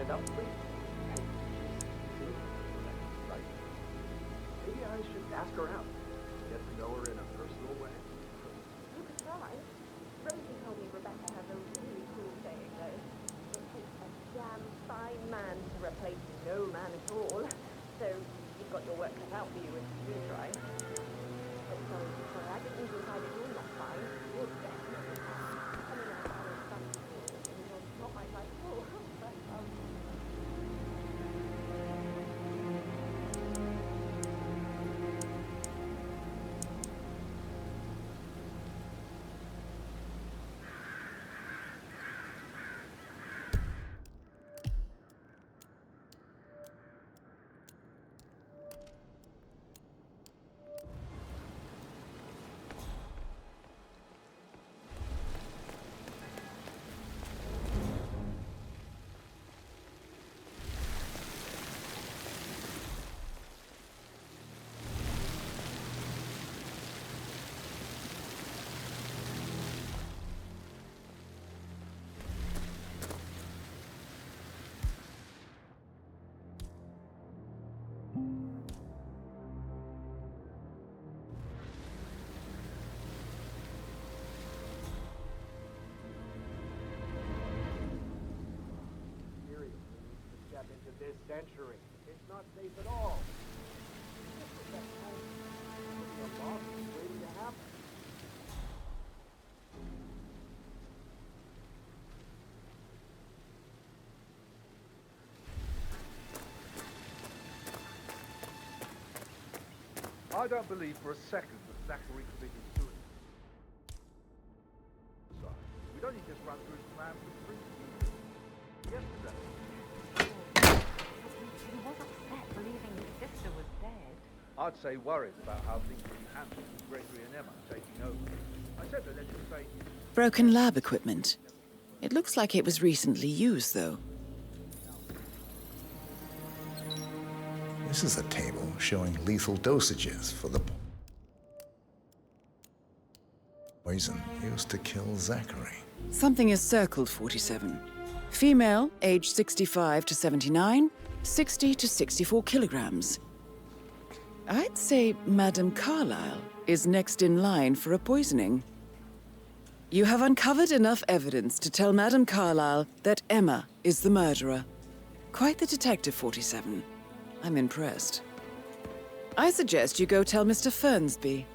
stand up, please? Hey, see? Right. Maybe I should ask her out. Get to know her in a personal way. You could try. Rosie told me Rebecca has a really cool saying, though. It takes a damn fine man to replace no man at all. So you've got your work cut out for you if you do try. Oh, sorry, I didn't decide that you're not fine. You're definitely fine. I mean, I was funny and you're not my type at all. But, step into this century. It's not safe at all. The loss is waiting to happen. I don't believe for a second that Zachary committed suicide. We'd only just run through his plan for 3 years. Yesterday. he was upset believing his sister was dead. I'd say worried about how things would be handled with Gregory and Emma taking over. I said that let's just say... Broken lab equipment. It looks like it was recently used, though. This is a table showing lethal dosages for the poison used to kill Zachary. Something is circled, 47. Female, age 65 to 79, 60 to 64 kilograms. I'd say Madame Carlyle is next in line for a poisoning. You have uncovered enough evidence to tell Madame Carlyle that Emma is the murderer. Quite the detective, 47. I'm impressed. I suggest you go tell Mr. Fernsby.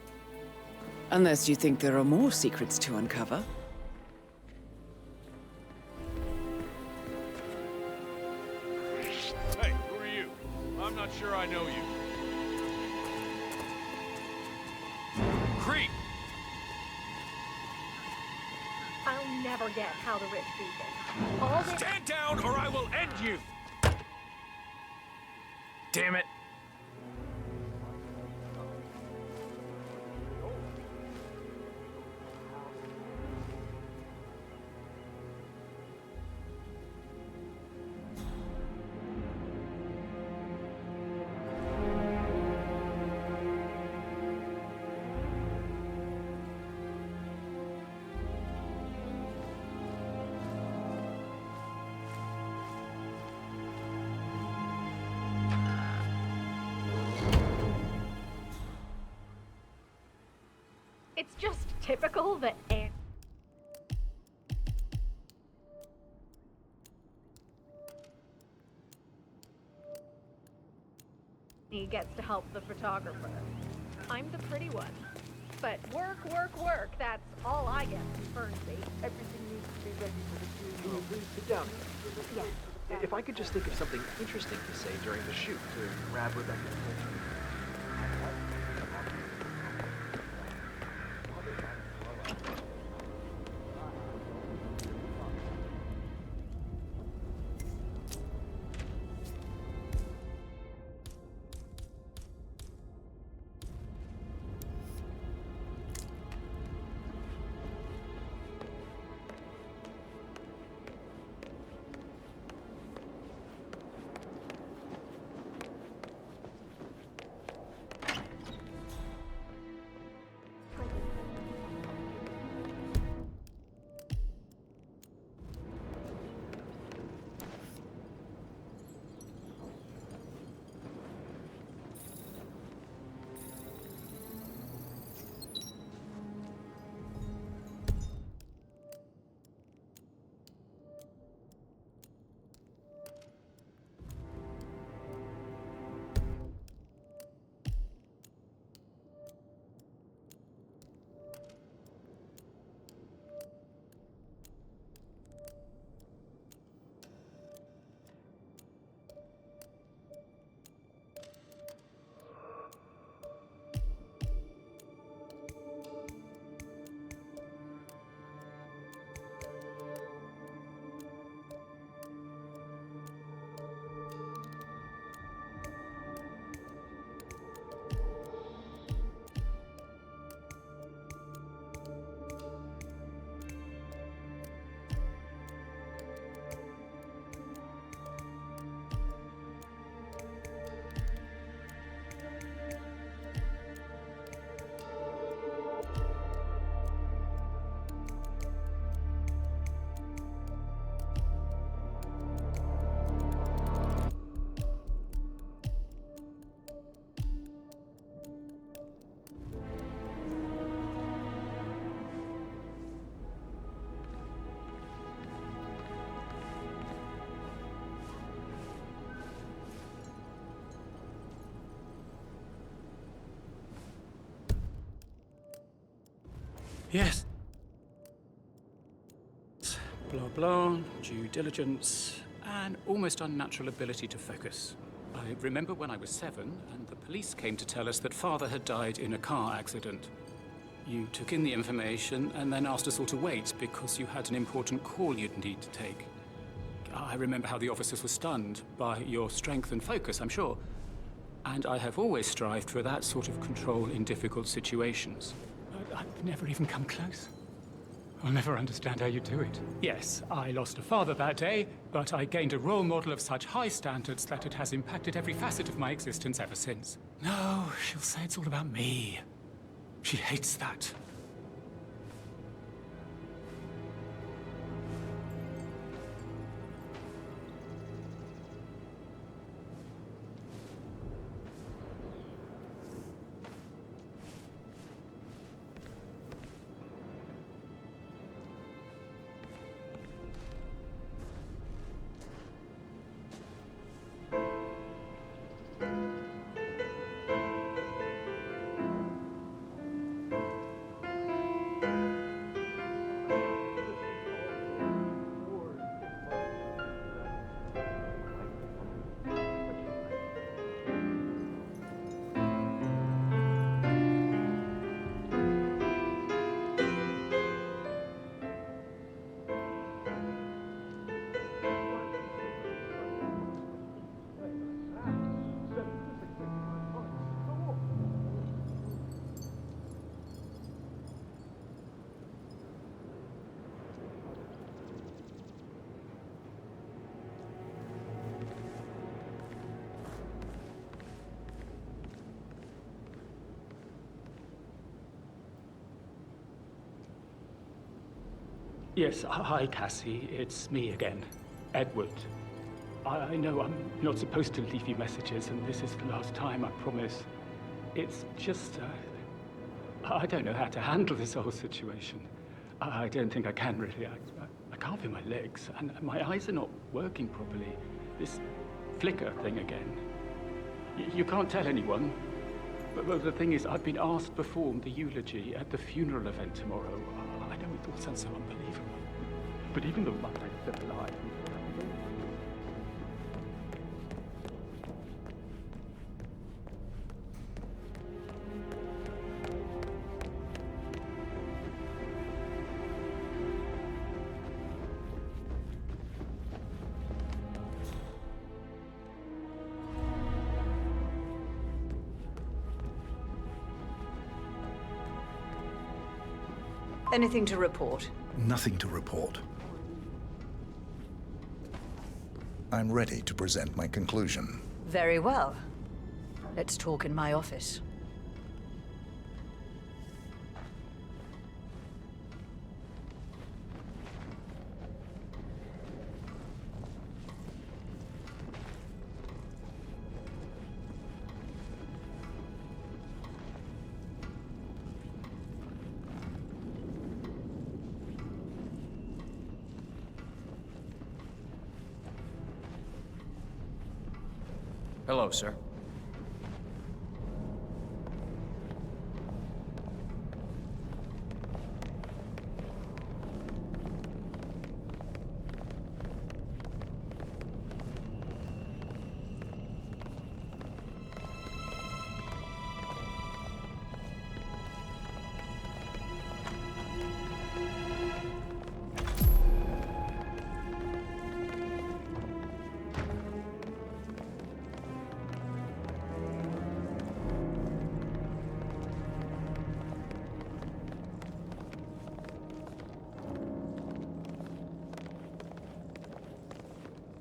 Unless you think there are more secrets to uncover. Hey, who are you? I'm not sure I know you. Creep! I'll never get how the rich do things. All this... Stand down or I will end you! Damn it! It's just typical that he gets to help the photographer. I'm the pretty one. But work, work, work. That's all I get from Fernsby. Everything needs to be ready for the funeral. Please sit down. Yes. If I could just think of something interesting to say during the shoot to grab Rebecca's attention. Yes. Blah, blah, due diligence, and almost unnatural ability to focus. I remember when I was 7, and the police came to tell us that Father had died in a car accident. You took in the information and then asked us all to wait because you had an important call you'd need to take. I remember how the officers were stunned by your strength and focus, I'm sure. And I have always strived for that sort of control in difficult situations. But I've never even come close. I'll never understand how you do it. Yes, I lost a father that day, but I gained a role model of such high standards that it has impacted every facet of my existence ever since. No, she'll say it's all about me. She hates that. Yes, hi, Cassie. It's me again, Edward. I know I'm not supposed to leave you messages, and this is the last time, I promise. It's just, I don't know how to handle this whole situation. I don't think I can, really. I can't feel my legs, and my eyes are not working properly. This flicker thing again. You can't tell anyone. But the thing is, I've been asked to perform the eulogy at the funeral event tomorrow. I know it all sounds so unbelievable. But even though my friend's still alive... Anything to report? Nothing to report. I'm ready to present my conclusion. Very well. Let's talk in my office. Hello, sir.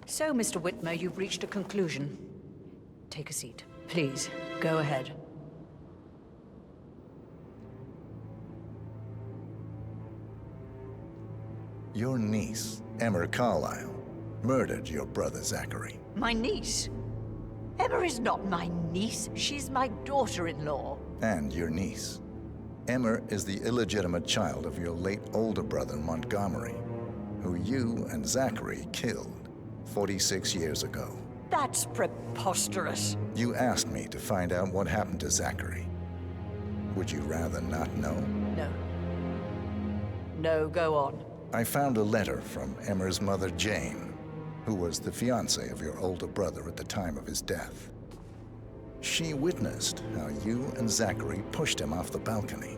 So, Mr. Whitmer, you've reached a conclusion. Take a seat. Please, go ahead. Your niece, Emma Carlyle, murdered your brother Zachary. My niece? Emma is not my niece. She's my daughter-in-law. And your niece. Emma is the illegitimate child of your late older brother Montgomery, who you and Zachary killed 46 years ago. That's preposterous. You asked me to find out what happened to Zachary. Would you rather not know? No. No, go on. I found a letter from Emmer's mother, Jane, who was the fiancée of your older brother at the time of his death. She witnessed how you and Zachary pushed him off the balcony.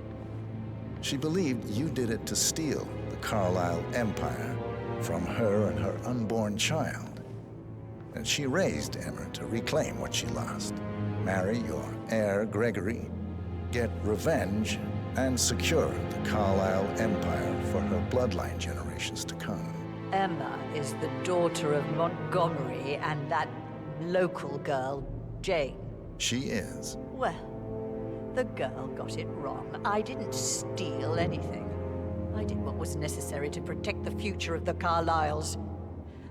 She believed you did it to steal the Carlisle empire from her and her unborn child. And she raised Emmer to reclaim what she lost, marry your heir, Gregory, get revenge, and secure the Carlisle empire for her bloodline generations to come. Emma is the daughter of Montgomery and that local girl, Jane. She is. Well, the girl got it wrong. I didn't steal anything. I did what was necessary to protect the future of the Carlyles.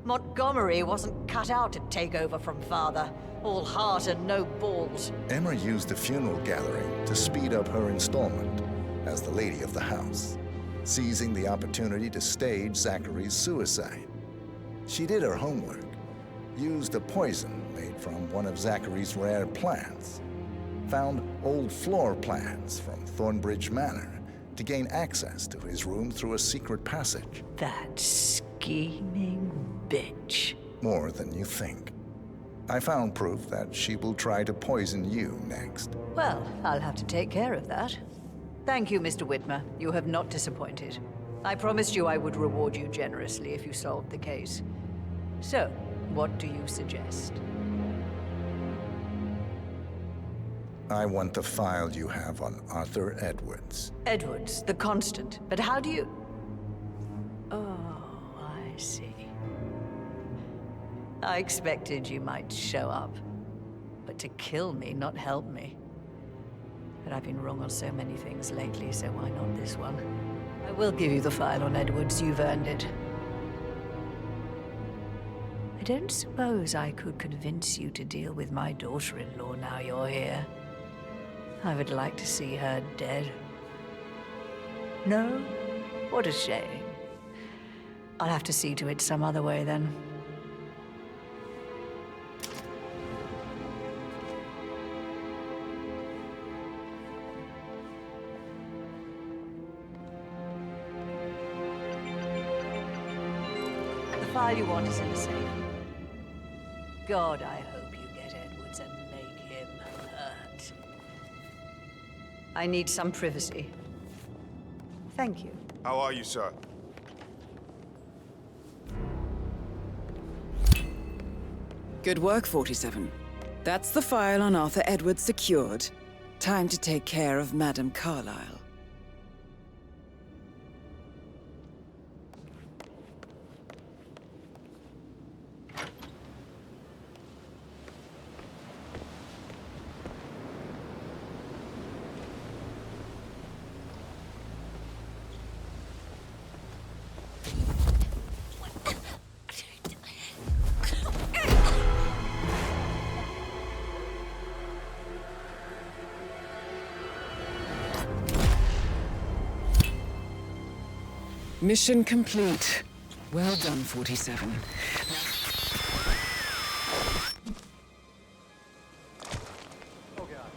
Montgomery wasn't cut out to take over from Father. All heart and no balls. Emma used the funeral gathering to speed up her installment as the lady of the house, seizing the opportunity to stage Zachary's suicide. She did her homework, used a poison made from one of Zachary's rare plants, found old floor plans from Thornbridge Manor to gain access to his room through a secret passage. That scheming bitch. More than you think. I found proof that she will try to poison you next. Well, I'll have to take care of that. Thank you, Mr. Whitmer. You have not disappointed. I promised you I would reward you generously if you solved the case. So, what do you suggest? I want the file you have on Arthur Edwards. Edwards, the Constant. But how do you... Oh, I see. I expected you might show up. But to kill me, not help me. But I've been wrong on so many things lately, so why not this one? I will give you the file on Edwards. You've earned it. I don't suppose I could convince you to deal with my daughter-in-law now you're here. I would like to see her dead. No? What a shame. I'll have to see to it some other way then. The file you want is in the safe. God, I hope you get Edwards and make him hurt. I need some privacy. Thank you. How are you, sir? Good work, 47. That's the file on Arthur Edwards secured. Time to take care of Madame Carlisle. Mission complete. Well done, 47. Oh, God.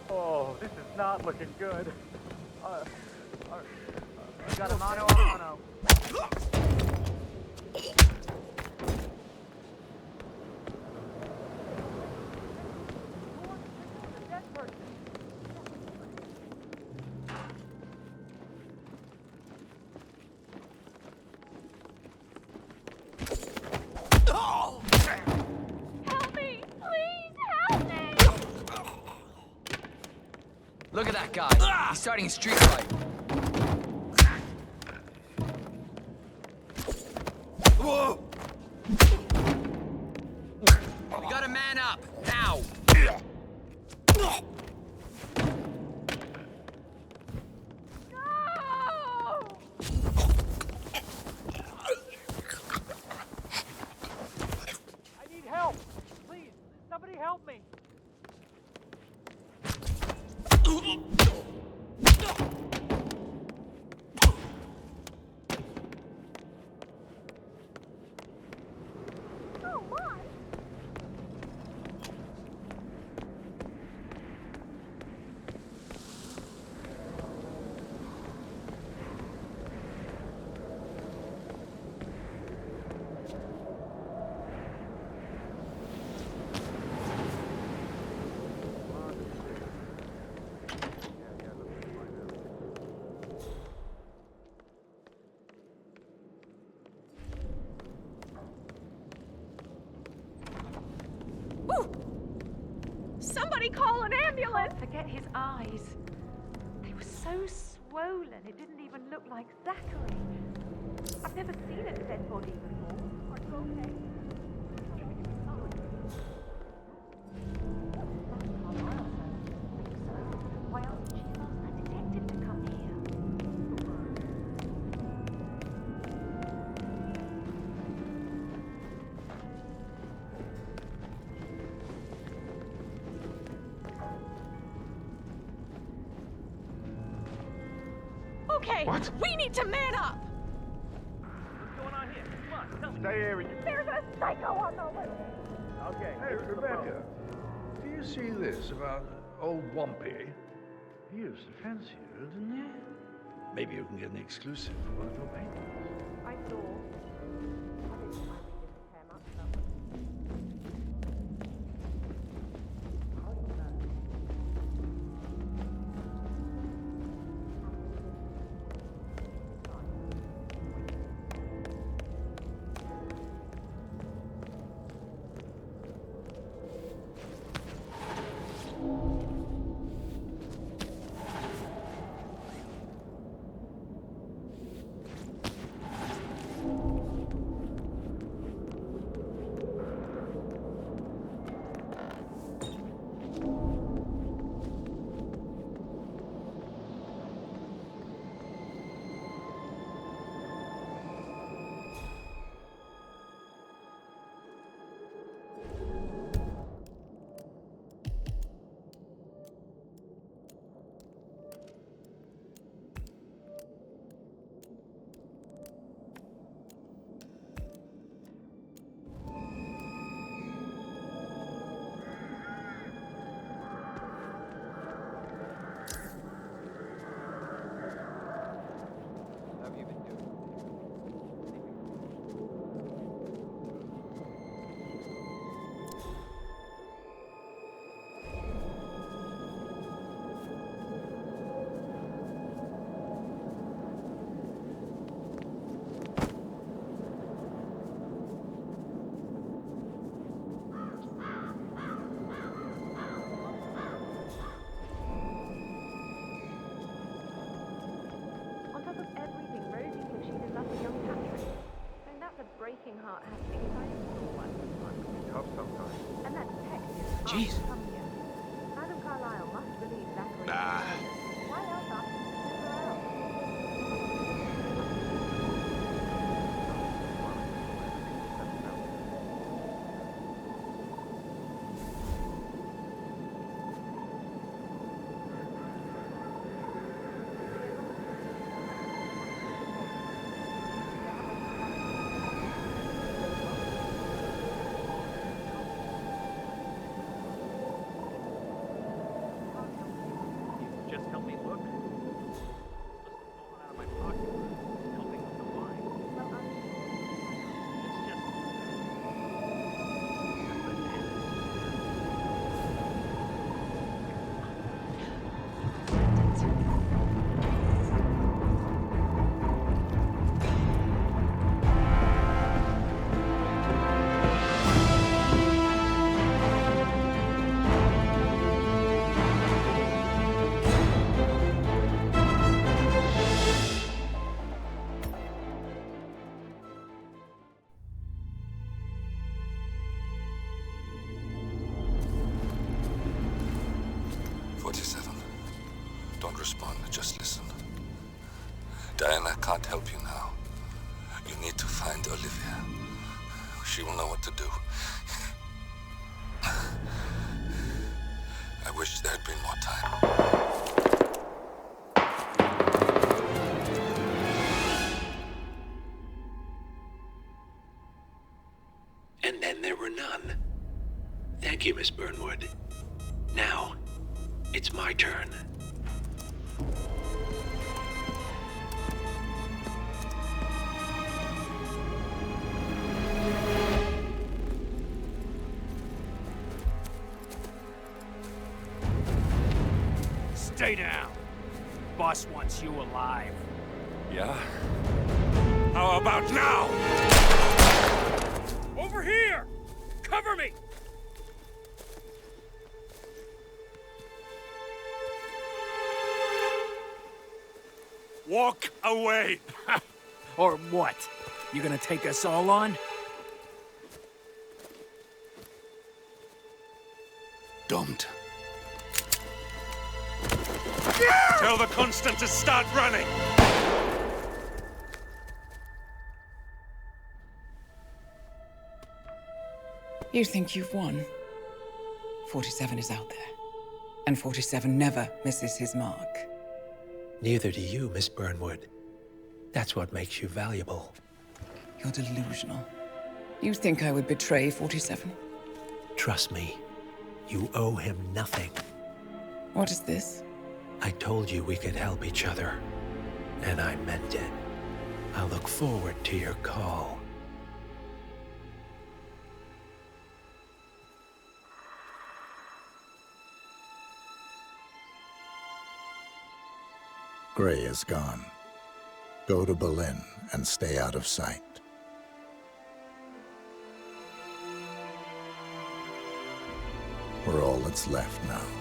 Oh, this is not looking good. We got a mano a mano. Look at that guy. He's starting a street fight. Whoa! We gotta man up, now! I need help. Please, somebody help me. Somebody call an ambulance! Forget his eyes. They were so swollen, it didn't even look like Zachary. I've never seen a dead body before. Are you okay? Why else did she ask that detective to come here? Okay, what? We need to man up! What's going on here? Come on, tell me. Stay here and you... There's a psycho on the loose! Okay, Hey, here's the Rebecca, phone. do you see this about old Wumpy? He used to fancy her, didn't he? Maybe you can get an exclusive for one of your paintings. I saw. I didn't care much about them. Breaking heart happening if I saw one. Tough sometimes. And that detective Jeez. come here. Madam Carlyle must believe Zachary. Nah. Why else ask him to send her out? Just help me look. Must have fallen out of my pocket. Helping with the wine. It's just... Don't respond, just listen. Diana can't help you now. You need to find Olivia. She will know what to do. I wish there had been more time. And then there were none. Thank you, Miss Burnwood. Now, it's my turn. Stay down. Boss wants you alive. Yeah? How about now? Over here! Cover me! Walk away! Or what? You gonna take us all on? Don't. Tell the Constant to start running! You think you've won? 47 is out there. And 47 never misses his mark. Neither do you, Miss Burnwood. That's what makes you valuable. You're delusional. You think I would betray 47? Trust me, you owe him nothing. What is this? I told you we could help each other, and I meant it. I'll look forward to your call. Gray is gone. Go to Berlin and stay out of sight. We're all that's left now.